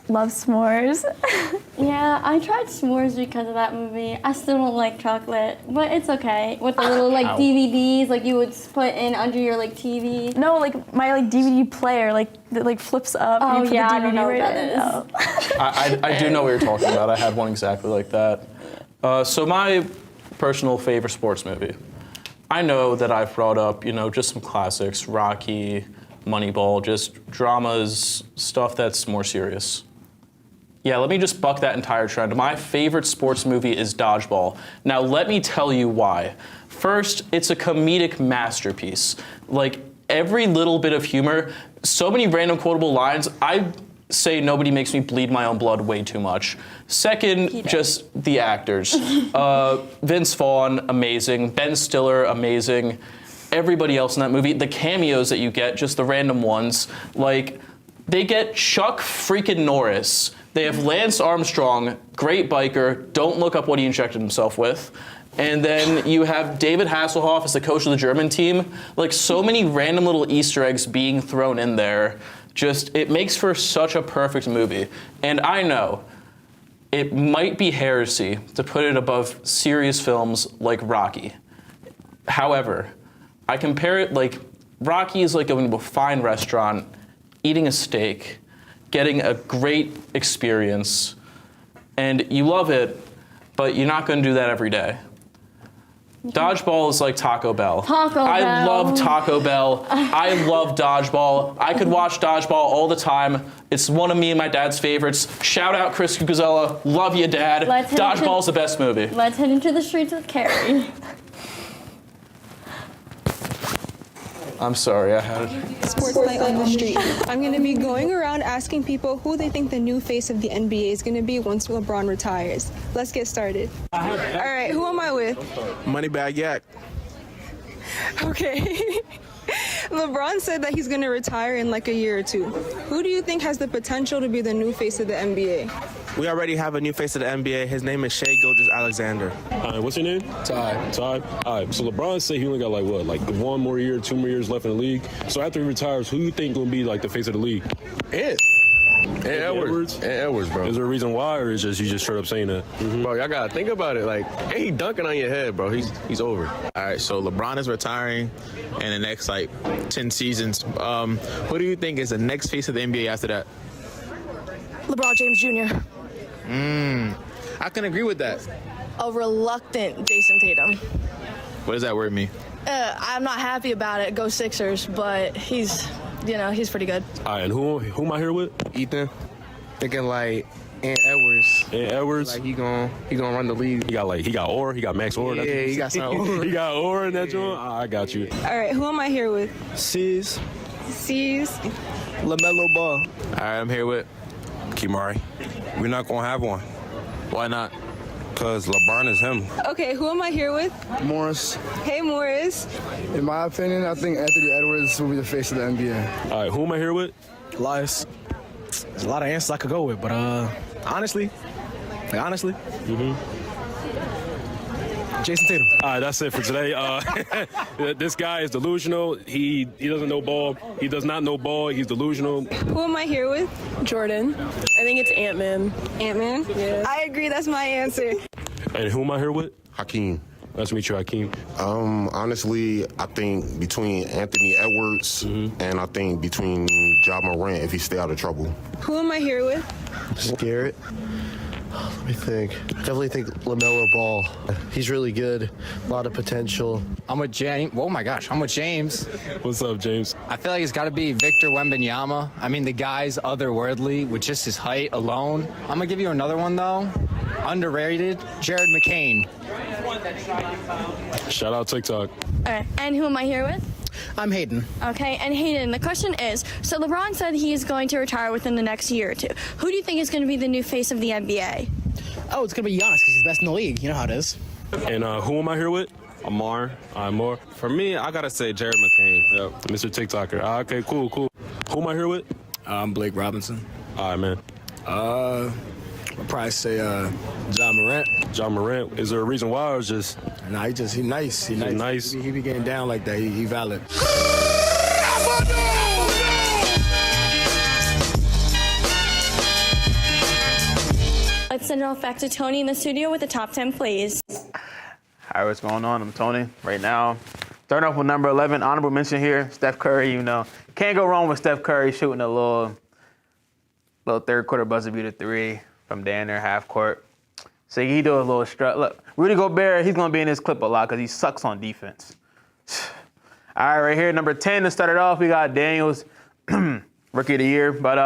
Love s'mores. Yeah, I tried s'mores because of that movie. I still don't like chocolate, but it's okay. With the little like DVDs, like you would put in under your like TV. No, like my like DVD player, that like flips up. Oh you put yeah, the DVD I don't know what right that is. I do know what you're talking about. I had one exactly like that. So my personal favorite sports movie. I know that I've brought up, just some classics, Rocky, Moneyball, just dramas, stuff that's more serious. Yeah, let me just buck that entire trend. My favorite sports movie is Dodgeball. Now, let me tell you why. First, it's a comedic masterpiece. Like, every little bit of humor, so many random quotable lines. I say nobody makes me bleed my own blood way too much. Second, just the actors. Vince Vaughn, amazing. Ben Stiller, amazing. Everybody else in that movie, the cameos that you get, just the random ones, like, they get Chuck freaking Norris. They have Lance Armstrong, great biker, don't look up what he injected himself with. And then you have David Hasselhoff as the coach of the German team. Like, so many random little Easter eggs being thrown in there. Just, it makes for such a perfect movie. And I know it might be heresy to put it above serious films like Rocky. However, I compare it like, Rocky is like going to a fine restaurant, eating a steak, getting a great experience, and you love it, but you're not going to do that every day. Dodgeball is like Taco Bell. I love Taco Bell. I love Dodgeball. I could watch Dodgeball all the time. It's one of me and my dad's favorites. Shout out Chris Cucuzella. Love you, Dad. Dodgeball's the best movie. Let's head into the streets with Carrie. I'm sorry, I had Sports Night on the Street. I'm going to be going around asking people who they think the new face of the NBA is going to be once LeBron retires. Let's get started. All right, who am I with? Moneybag Yak. Okay. LeBron said that he's going to retire in like a year or two. Who do you think has the potential to be the new face of the NBA? We already have a new face of the NBA. His name is Shai Gilgeous-Alexander. What's your name? Ty. Ty. All right. So LeBron said he only got like 1 more year, 2 more years left in the league. So after he retires, who you think gonna be like the face of the league? Edwards. Edwards, bro. Is there a reason why, or is just you just straight up saying that? Bro, y'all gotta think about it. Like, ain't he dunking on your head, bro? He's over. All right, so LeBron is retiring in the next 10 seasons. Who do you think is the next face of the NBA after that? LeBron James Jr. I can agree with that. A reluctant Jason Tatum. What does that word mean? I'm not happy about it. Go Sixers, but he's pretty good. All right, and who am I here with? Ethan. Thinking like Ant Edwards. Ant Edwards. Like he gonna run the league. He got Orr. He got Max Orr. Yeah, he got some Orr. He got Orr in that joint. I got you. All right, who am I here with? C's. LaMelo Ball. All right, I'm here with Kimari. We're not gonna have one. Why not? Because LeBron is him. Okay, who am I here with? Morris. Hey, Morris. In my opinion, I think Anthony Edwards will be the face of the NBA. All right, who am I here with? Elias. There's a lot of answers I could go with, but honestly, Jason Tatum. All right, that's it for today. This guy is delusional. He doesn't know ball. He does not know ball. He's delusional. Who am I here with? Jordan. I think it's Ant-Man. Ant-Man? Yeah. I agree, that's my answer. And who am I here with? Hakeem. Nice to meet you, Hakeem. Honestly, I think between Anthony Edwards and I think between Ja Morant if he stay out of trouble. Who am I here with? Garrett. Let me think. Definitely think LaMelo Ball. He's really good. A lot of potential. I'm with James. Oh my gosh, I'm with James. What's up, James? I feel like it's got to be Victor Wembanyama. I mean, the guy's otherworldly with just his height alone. I'm gonna give you another one though. Underrated, Jared McCain. Shout out TikTok. All right, and who am I here with? I'm Hayden. Okay, and Hayden, the question is, so LeBron said he's going to retire within the next year or two. Who do you think is going to be the new face of the NBA? Oh, it's gonna be Giannis because he's best in the league. You know how it is. And who am I here with? Amar. Amar. For me, I gotta say Jared McCain. Yep, Mr. TikToker. Okay, cool. Who am I here with? I'm Blake Robinson. All right, man. I'll probably say Ja Morant. Ja Morant. Is there a reason why, or just? Nah, he's nice. He's nice. He be getting down like that. He valid. Let's send it off back to Tony in the studio with the top 10 plays. Hi, what's going on? I'm Tony. Right now, starting off with number 11, honorable mention here, Steph Curry. Can't go wrong with Steph Curry shooting a little third quarter buzzer beater 3 from down there, half court. So he do a little strut. Look, Rudy Gobert, he's going to be in this clip a lot because he sucks on defense. All right, right here, number 10 to start it off, we got Daniels, Rookie of the Year. But,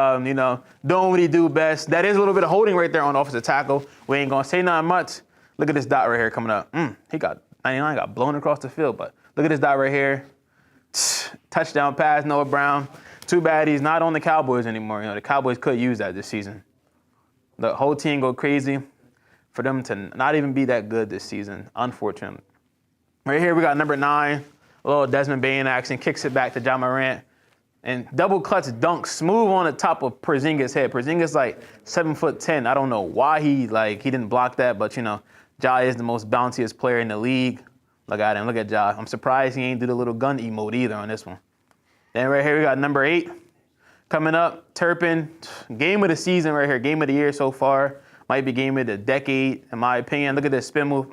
doing what he do best. That is a little bit of holding right there on offensive tackle. We ain't going to say nothing much. Look at this dot right here coming up. He got 99, got blown across the field. But look at this dot right here. Touchdown pass, Noah Brown. Too bad he's not on the Cowboys anymore. The Cowboys could use that this season. The whole team go crazy for them to not even be that good this season, unfortunately. Right here we got number 9, a little Desmond Bain action, kicks it back to Ja Morant. And double clutch dunk, smooth on the top of Porzingis' head. Porzingis 7'10". I don't know why he didn't block that, but Ja is the most bounciest player in the league. Look at him, look at Ja. I'm surprised he ain't do the little gun emote either on this one. Then right here we got number 8 coming up, Turpin. Game of the season right here, game of the year so far. Might be game of the decade, in my opinion. Look at this spin move.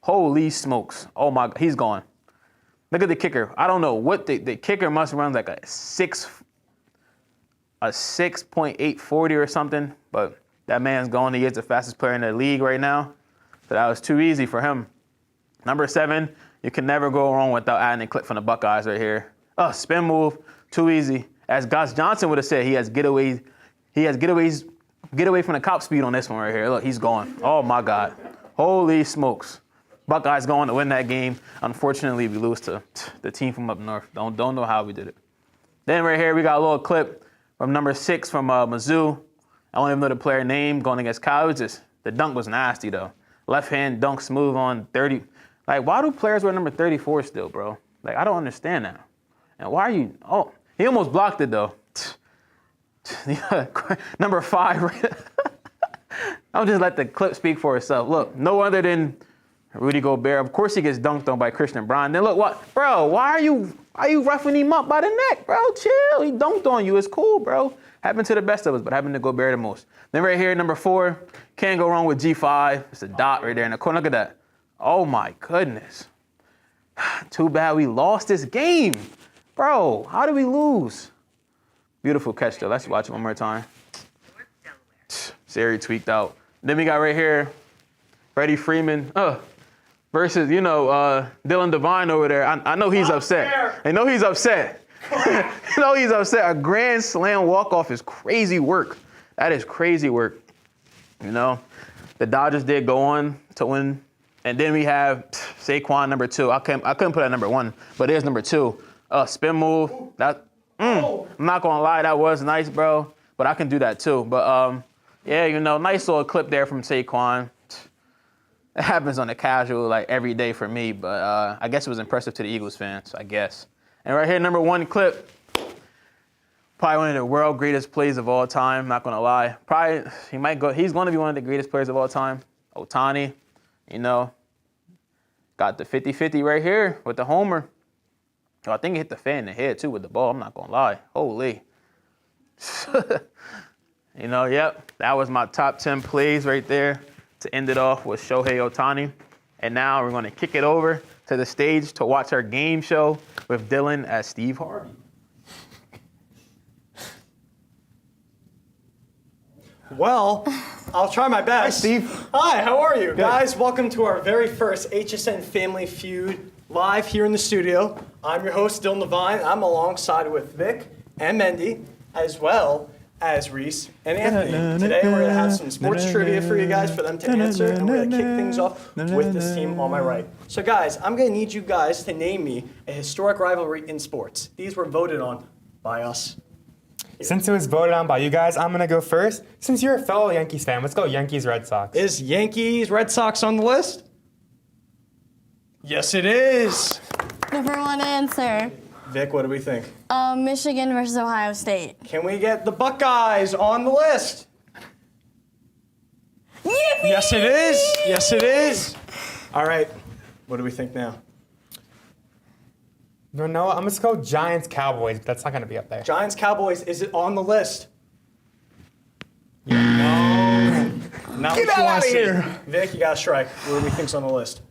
Holy smokes. Oh my God, he's gone. Look at the kicker. I don't know what the kicker must run like a 6.840 or something, but that man's gone. He is the fastest player in the league right now. So that was too easy for him. Number 7, you can never go wrong without adding a clip from the Buckeyes right here. Oh, spin move, too easy. As Gus Johnson would have said, he has getaways. Get away from the cop speed on this one right here. Look, he's gone. Oh my God. Holy smokes. Buckeyes going to win that game. Unfortunately, we lose to the team from up north. Don't know how we did it. Then right here, we got a little clip from number 6 from Mizzou. I don't even know the player name going against Kyle. The dunk was nasty, though. Left hand dunk smooth on 30. Like, why do players wear number 34 still, bro? Like, I don't understand that. And why are you? Oh, he almost blocked it, though. Number 5. Right? I'll just let the clip speak for itself. Look, no other than Rudy Gobert. Of course he gets dunked on by Christian Braun. Then look, what? Bro, why are you roughing him up by the neck, bro? Chill. He dunked on you. It's cool, bro. Happened to the best of us, but happened to Gobert the most. Then right here, number 4, can't go wrong with G5. It's a dot right there in the corner. Look at that. Oh, my goodness. Too bad we lost this game. Bro, how did we lose? Beautiful catch, though. Let's watch it one more time. Sari tweaked out. Then we got right here, Freddie Freeman versus, Dylan Devine over there. I know he's upset. I know he's upset. He's upset. A grand slam walk-off is crazy work. That is crazy work. The Dodgers did go on to win. And then we have Saquon, number 2. I couldn't put that number 1, but there's number 2. Spin move. I'm not going to lie, that was nice, bro. But I can do that too. But, nice little clip there from Saquon. It happens on the casual, like, every day for me. But I guess it was impressive to the Eagles fans, I guess. And right here, number 1 clip. Probably one of the world greatest plays of all time, not going to lie. Probably, he's going to be one of the greatest players of all time. Ohtani, got the 50-50 right here with the homer. I think he hit the fan in the head, too, with the ball. I'm not going to lie. Holy. Yep, that was my top 10 plays right there to end it off with Shohei Ohtani. And now we're going to kick it over to the stage to watch our game show with Dylan as Steve Harvey. Well, I'll try my best. Hi, Steve. Hi, how are you? Good. Guys, welcome to our very first HSN Family Feud live here in the studio. I'm your host, Dylan Levine. I'm alongside with Vic and Mendy, as well as Reese and Anthony. Today we're going to have some sports trivia for you guys for them to answer, and we're going to kick things off with this team on my right. So guys, I'm going to need you guys to name me a historic rivalry in sports. These were voted on by us. Since it was voted on by you guys, I'm going to go first. Since you're a fellow Yankees fan, let's go Yankees-Red Sox. Is Yankees-Red Sox on the list? Yes, it is. Number 1 answer. Vic, what do we think? Michigan versus Ohio State. Can we get the Buckeyes on the list? Yippee! Yes, it is. Yes, it is. All right. What do we think now? No, I'm going to go Giants-Cowboys, but that's not going to be up there. Giants-Cowboys, is it on the list? No. Not Get what you out want of to see. here. Vic, you got to strike. What do we think's on the list?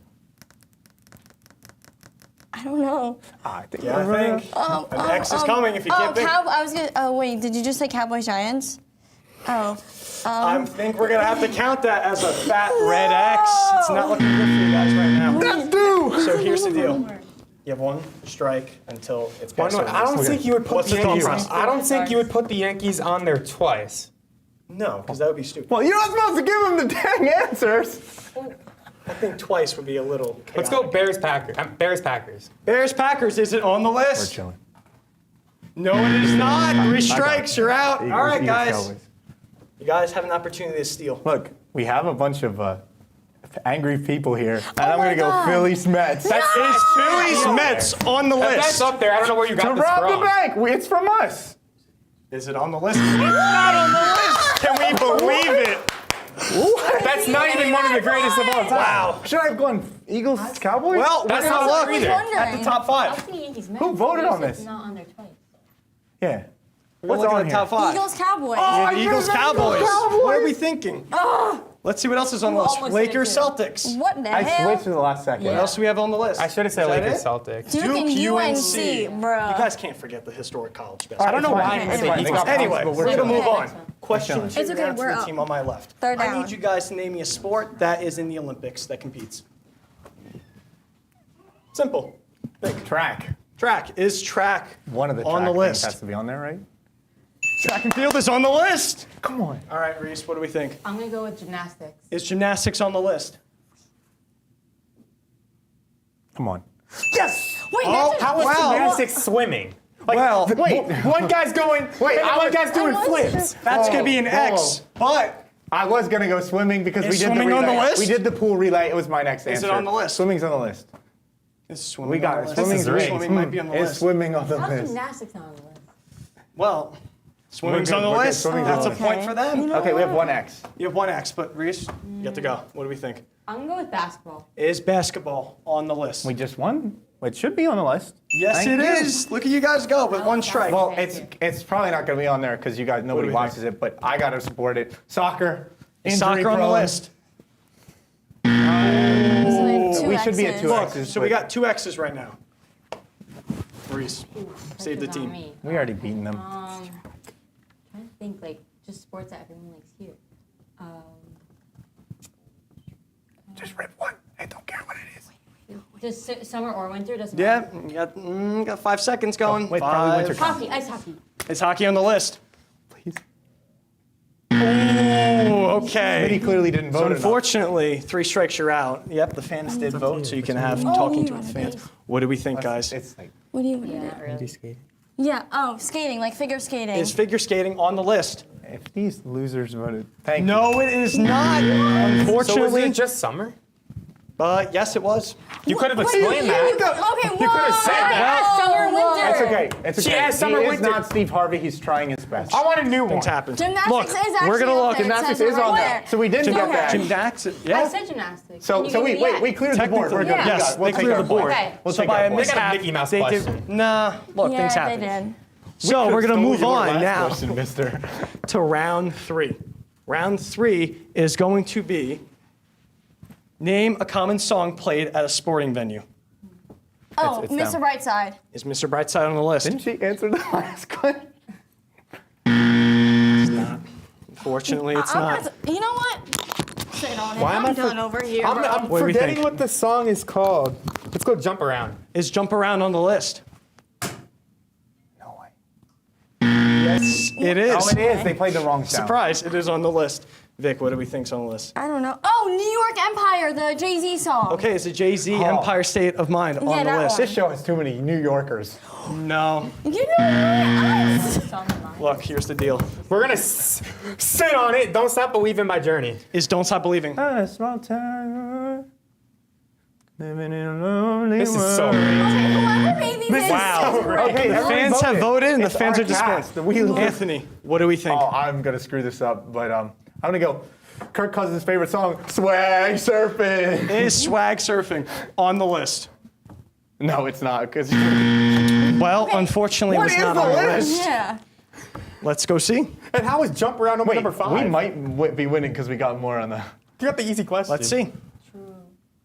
I don't know. I think. An X is coming if you can't think. I was gonna. Wait, did you just say Cowboys Giants? Oh. I think we're going to have to count that as a fat red X. It's not looking good for you guys right now. That's due. So here's the deal. You have 1 strike until it's passed. I don't think you would put the Yankees. I don't think you would put the Yankees on there twice. No, because that would be stupid. Well, you're not supposed to give them the dang answers. I think twice would be a little chaotic. Let's go Bears-Packers. Bears-Packers. Bears-Packers, is it on the list? We're chilling. No, it is not. 3 strikes, you're out. Eagles, All right, Eagles, guys. Cowboys. You guys have an opportunity to steal. Look, we have a bunch of angry people here, and Oh I'm going to go Phillies-Mets. That is Phillies-Mets on the list. That's up there. I don't know where you got this from. To rob the bank. It's from us. Is it on the list? It's not on the list. Can we believe it? What? That's not even one of the greatest of all time. Wow. Should I have gone Eagles, Cowboys? Well, that's we're not going to look at the top 5. Who voted on this? Not on there twice. Yeah. What's on the top 5? Eagles Cowboys. Oh, Eagles Cowboys. What are we thinking? Let's see what else is on the list. Lakers Celtics. What the I hell? switched to the last second. What else do we have on the list? I should have said Lakers Celtics. Duke and UNC, bro. You guys can't forget the historic college basketball. I don't know why I'm saying Eagles. Anyway, we're going to move on. Question 2 It's okay, now to we're the up. team on my left. Third I down. need you guys to name me a sport that is in the Olympics that competes. Simple. Think. Track. Track. Is track One of the on the track list? things has to be on there, right? Track and field is on the list. Come on. All right, Reese, what do we think? I'm gonna go with gymnastics. Is gymnastics on the list? Come on. Yes! Wait, Oh, that's how was wow. gymnastics swimming? Like, Well, wait, one guy's going, Wait, and one guy's doing I was flips. That's going to be an Whoa. X. But I was gonna go swimming because Is we did the swimming on relay. the list? We did the pool relay. It was my next answer. Is it on the list? Swimming's on the list. is swimming We got on it. the list? Swimming's This is Swimming might be on the Is list. swimming on the How's list? gymnastics not on the list? Well, swimming's We're on the good, we're good. list. Swimming's on That's a the list. point for them. Okay, we have one X. You have one X, but Reese, you have to go. What do we think? I'm gonna go with basketball. Is basketball on the list? We just won. It should be on the list. Yes, Thank it you. is. Look at you guys go with one strike. Well, it's probably not going to be on there because you guys nobody we watches it, but I got to support it. Soccer, Is injury soccer on the prone. list? We should be at two Look, X's. so we but got two X's right now. Reese, save the Pressure's on team. me. We already beaten them. Trying to think like just sports that everyone likes here. Just rip one. I don't care what it is. Just summer or winter doesn't Yeah, matter. you got 5 seconds going. Wait, probably winter. Hockey, ice hockey. Is hockey on the list? Please. Oh, okay. He clearly didn't vote. So enough. unfortunately, 3 strikes, you're out. Yep, the fans did vote, so you can have talking to the fans. What do we think, guys? It's like What do you Not really. Yeah, oh, skating, like figure skating. Is figure skating on the list? if these losers voted. Thank you. No, it is not. So was Unfortunately, it just summer? Yes, it was. You could have What do you- explained you that. go- Okay, You could have said that. Summer, winter. It's okay. It's okay. She asked summer, he is winter. not Steve Harvey. He's trying his best. I want a new one. Things happen. Gymnastics Look, is actually we're gonna up look. there. It Gymnastics says is it on right there. So we didn't get that. Gymnastics, I yeah. said gymnastics. So And you gave me wait, yes. we cleared the board. We're good. Yeah. We Yes, got it. We'll they take cleared our the board. point. Okay. We'll So take by our a point. They got a mishap, Mickey Mouse they question. did. Nah, look, Yeah, things they happen. did. So we're gonna Stole move your on last now question, mister. to round 3. Round 3 is going to be name a common song played at a sporting venue. Oh, It's Mr. them. Brightside. Is Mr. Brightside on the list? Didn't she answer the last question? Unfortunately, it's I'm not. not- You know what? Sit on it. Why am I'm I done over here, I'm bro. What do we forgetting think? what the song is called. Let's go jump around. Is Jump Around on the list? No way. Yes, it is. Oh, it is. They played the wrong sound. Surprise, it is on the list. Vic, what do we think's on the list? I don't know. Oh, New York Empire, the Jay-Z song. Okay, is it Jay-Z Oh. Empire State of Mind on Yeah, the that list? This show has too many New Yorkers. No. You know what? It's on my mind. Look, here's the deal. We're gonna sit on it. Don't stop believing my journey. Is Don't Stop Believing. A small town, living in a lonely This is so world. great. Okay, whoever made these is Wow. so great. Okay, The everyone fans have voted and the It's fans our are disappointed. cast. We lose. Anthony, what do we think? Oh, I'm gonna screw this up, but I'm gonna go. Kirk Cousins' favorite song, "Swag Surfing." Is Swag Surfing on the list? No, it's not, because Well, unfortunately, it What was is not the on the list? list. Yeah. Let's go see. And how is jump around over number 5? we might be winning because we got more on the. You got the easy question. Let's see.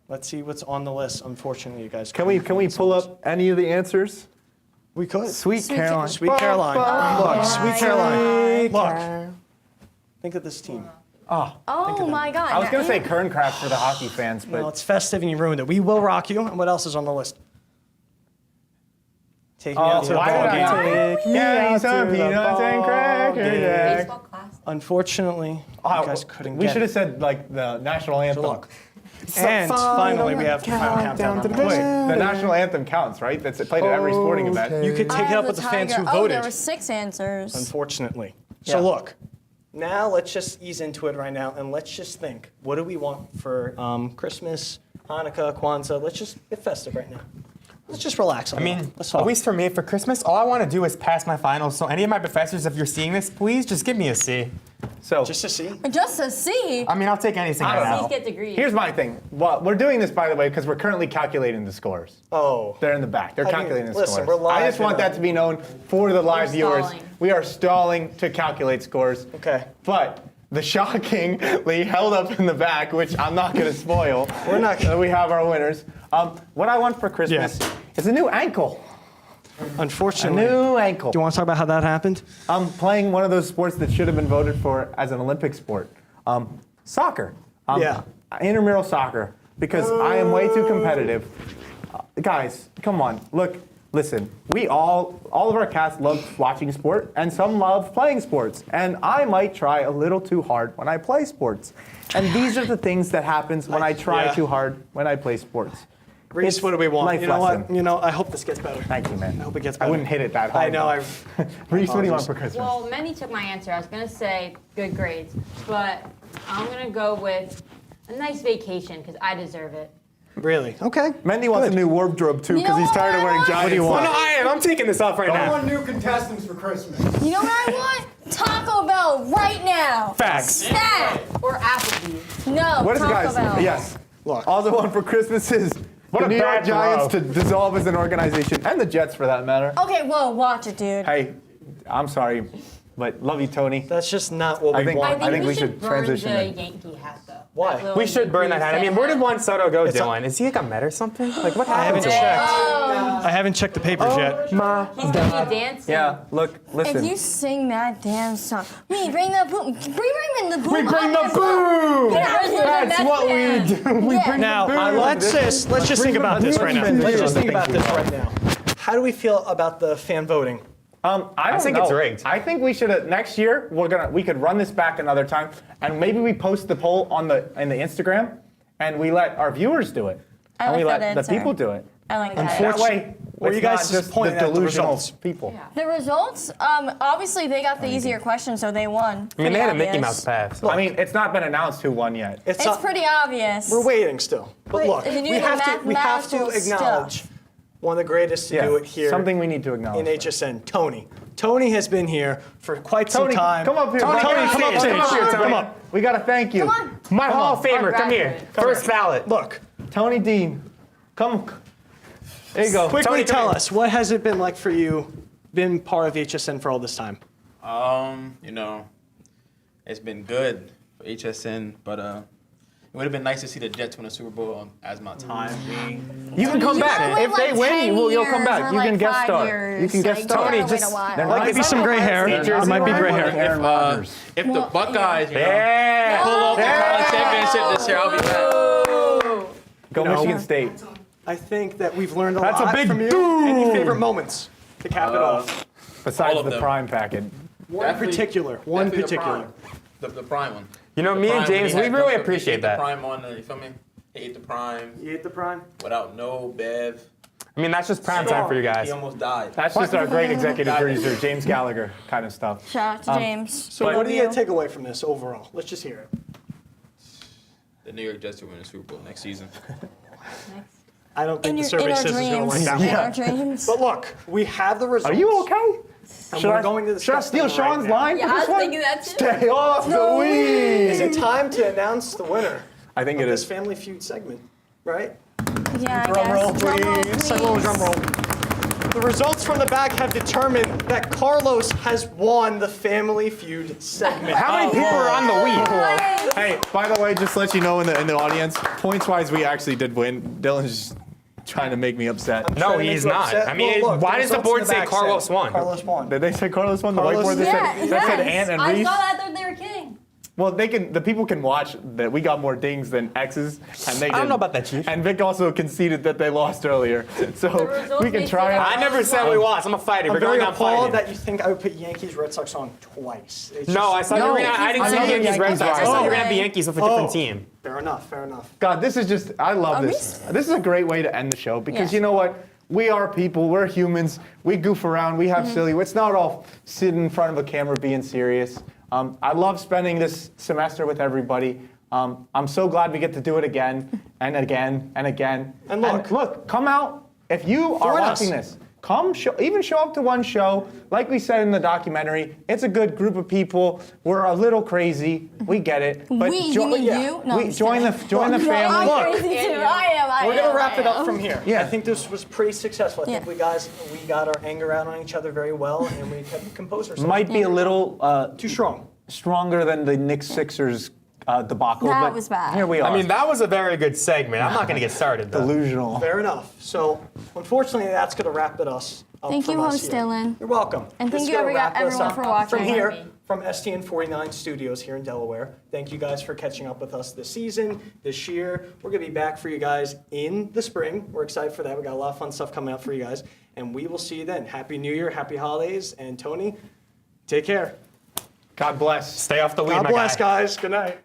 Let's see what's on the list. Unfortunately, you guys. Can we pull up any of the answers? We could. Sweet Caroline. Sweet Caroline. Look, Sweet Caroline. Look. Think of this team. Oh my God. I was gonna say Kerncraft for the hockey fans, but Well, it's festive and you ruined it. We will rock you. And what else is on the list? Take me out to the why ball did game. I take me out some peanuts and Cracker Jack? Baseball class. Unfortunately, you guys couldn't We get should have it. said like the national anthem. Look. And finally, we have the final countdown. Wait, the national anthem counts, right? That's played at every sporting event. You could take it up with the fans who voted. Oh, there were 6 answers. Unfortunately. Yeah. So look, now let's just ease into it right now, and let's just think. What do we want for Christmas, Hanukkah, Kwanzaa? Let's just get festive right now. Let's just relax. I mean, let's at talk. least for me, for Christmas, all I want to do is pass my finals. So any of my professors, if you're seeing this, please just give me a C. So just a C. Just a C. I mean, I'll take anything I right don't now. know. Please get degrees. Here's my thing. Well, we're doing this, by the way, because we're currently calculating the scores. Oh. They're in the back. They're I mean, calculating the listen, scores. we're live I just want and, that to be known for the live viewers. stalling. We are stalling to calculate scores. Okay. But the shockingly held up in the back, which I'm not going to spoil. We're not. We have our winners. What I want for Christmas is a new ankle. Unfortunately. A new ankle. Do you want to talk about how that happened? I'm playing one of those sports that should have been voted for as an Olympic sport. Soccer. Yeah. Intramural soccer. Because I am way too competitive. Guys, come on. Look, listen. We all of our cast love watching sport, and some love playing sports. And I might try a little too hard when I play sports. And these are the things that happens when I try too hard when I play sports. Reese, what do we want? Life You know lesson. what? You know, I hope this gets better. Thank you, man. I hope it gets I better. wouldn't hit it that hard. I know. Reese, what do you want for Christmas? Well, Mendy took my answer. I was gonna say good grades, but I'm gonna go with a nice vacation because I deserve it. Really? Okay. Mendy wants a new wardrobe too because he's tired of wearing giant. What do you want? No, I am. I'm taking this off right I now. want new contestants for Christmas. You know what I want? Taco Bell right now. Facts. That. Or Applebee's. No, What is it, Taco guys? Bell. Yes. Look. All I want for Christmas is What the a New York bad Giants bro. to dissolve as an organization, and the Jets for that matter. Okay, whoa, watch it, dude. Hey, I'm sorry, but love you, Tony. That's just not what I we think- want. I think we should burn transition the it. Yankee hat though. Why? We should burn that hat. I mean, where did Juan Soto go, It's a- Dylan? Is he like a Met or something? Like, what I happened haven't to him? checked. I haven't checked the papers yet. My He's gonna be dancing. Yeah, look, listen. If you sing that damn song, we bring the boom. Bring the boom. We bring the on boom! Get out of here, That's what we do. We Yeah. bring Now, the boom. let's just think about this right now. bring the Let's just boom. think about this right now. How do we feel about the fan voting? I don't think know. it's rigged. I think we should next year we could run this back another time, and maybe we post the poll in the Instagram, and we let our viewers do it, I and we like let that the people answer. do it. I like that. That way, Were it's you guys not just disappointed the at the delusional results? people. The results, obviously they got the easier questions, so they won. I mean, they had a Pretty Mickey obvious. Mouse pass. I mean, it's not been announced who won yet. It's pretty obvious. We're waiting still. But Wait, look, if you do we the have to mathematical acknowledge one of the greatest to Yeah, do it here something we need to acknowledge. in HSN, Tony. Tony has been here for quite some Tony, time. come up here. Tony, Tony, come up Come up here, stage. Tony. Come up. We gotta thank you. Come on. My Hall of on. Famer, come here. First ballot. Look, Tony Dean, come. There you go. quickly Tony, come tell here. us, what has it been like for you, been part of HSN for all this time? You know, it's been good for HSN, but it would have been nice to see the Jets win a Super Bowl as my time being. You can come back. If they win, you'll come back. You can guest star. You can guest star. Tony, just There Might be some gray hair. There might be gray hair. If the Buckeyes Yeah. pull off the college championship this year, I'll be back. Go Michigan State. I think that we've learned a That's a lot big from you. boom. Any favorite moments to cap it off? Besides all of the them. prime packet. One particular. One Definitely particular. The prime one. You know, The me and prime, James, when he we had really the- appreciate he ate that. The prime on, you feel me? He ate the prime You hit the prime? without no Bev. I mean, that's just prime time for you guys. He almost died. That's just our great executive producer, James Gallagher, kind of stuff. Shout out to James. So what do you take away from this overall? Let's just hear it. The New York Jets will win a Super Bowl next season. I don't think In the your- survey in our says it's going to dreams. work In out. our dreams. But look, we have the results. Are you okay? And Should we're I, going to should I discuss steal them right Sean's now. line Yeah, for I this was one? thinking that too. Stay off the weed. Is it time to announce the winner I think of it this is. Family Feud segment? Right? Yeah, I Drum guess. roll, Drum roll, please. Second roll, drum roll. The results from the back have determined that Carlos has won the Family Feud segment. How many people are on the weed? Hey, by the way, just to let you know in the audience, points wise, we actually did win. Dylan's just trying to make me upset. I'm No, trying to make he's you not. upset. I mean, Well, look, why does the results board in say back Carlos said won? Carlos won. Did they say Carlos won? The Carlos- whiteboard that said Ant and I Reese. saw that. I thought they were kidding. Well, the people can watch that we got more dings than X's, and they I don't didn't. know about that, Chief. And Vic also conceded that they lost earlier, so results we can may try. say it. I never said we lost. I'm a fighter. I'm We're very going on appalled fighting. that you think I would put Yankees Red Sox on twice. It's No, I just- saw you were gonna. I didn't say Yankees Yankees Red Sox. I thought you were gonna have the Oh. Yankees with a different team. Fair enough, fair enough. God, this is just. I love Are this. This is a great way to end the show because Yes. you know what? We are people. We're humans. We goof around. We have silly. It's not all sitting in front of a camera being serious. I love spending this semester with everybody. I'm so glad we get to do it again and again and again. And look. Come out if you are Join watching us. this. Come, even show up to one show. Like we said in the documentary, it's a good group of people. We're a little crazy. We get it. But We? You mean you? No, I'm just join the kidding. join the No, family. I'm crazy too. I We're gonna am, wrap I it up am. from here. Yeah. I think this was pretty successful. I think Yeah. we got our anger out on each other very well, and we kept composed ourselves. Might be a little too strong. stronger than the Knicks Sixers debacle. That but was bad. Here we are. I mean, that was a very good segment. I'm not gonna get started though. delusional. Fair enough. So, unfortunately, that's gonna wrap it up. Thank you, from us host here. Dylan. You're welcome. And This thank is you gonna wrap us everyone up. for watching. From here, from STN49 Studios here in Delaware. Thank you guys for catching up with us this season, this year. We're gonna be back for you guys in the spring. We're excited for that. We got a lot of fun stuff coming out for you guys, and we will see you then. Happy New Year, happy holidays, and Tony, take care. God bless. Stay off the weed, God my bless, guy. guys. Good night.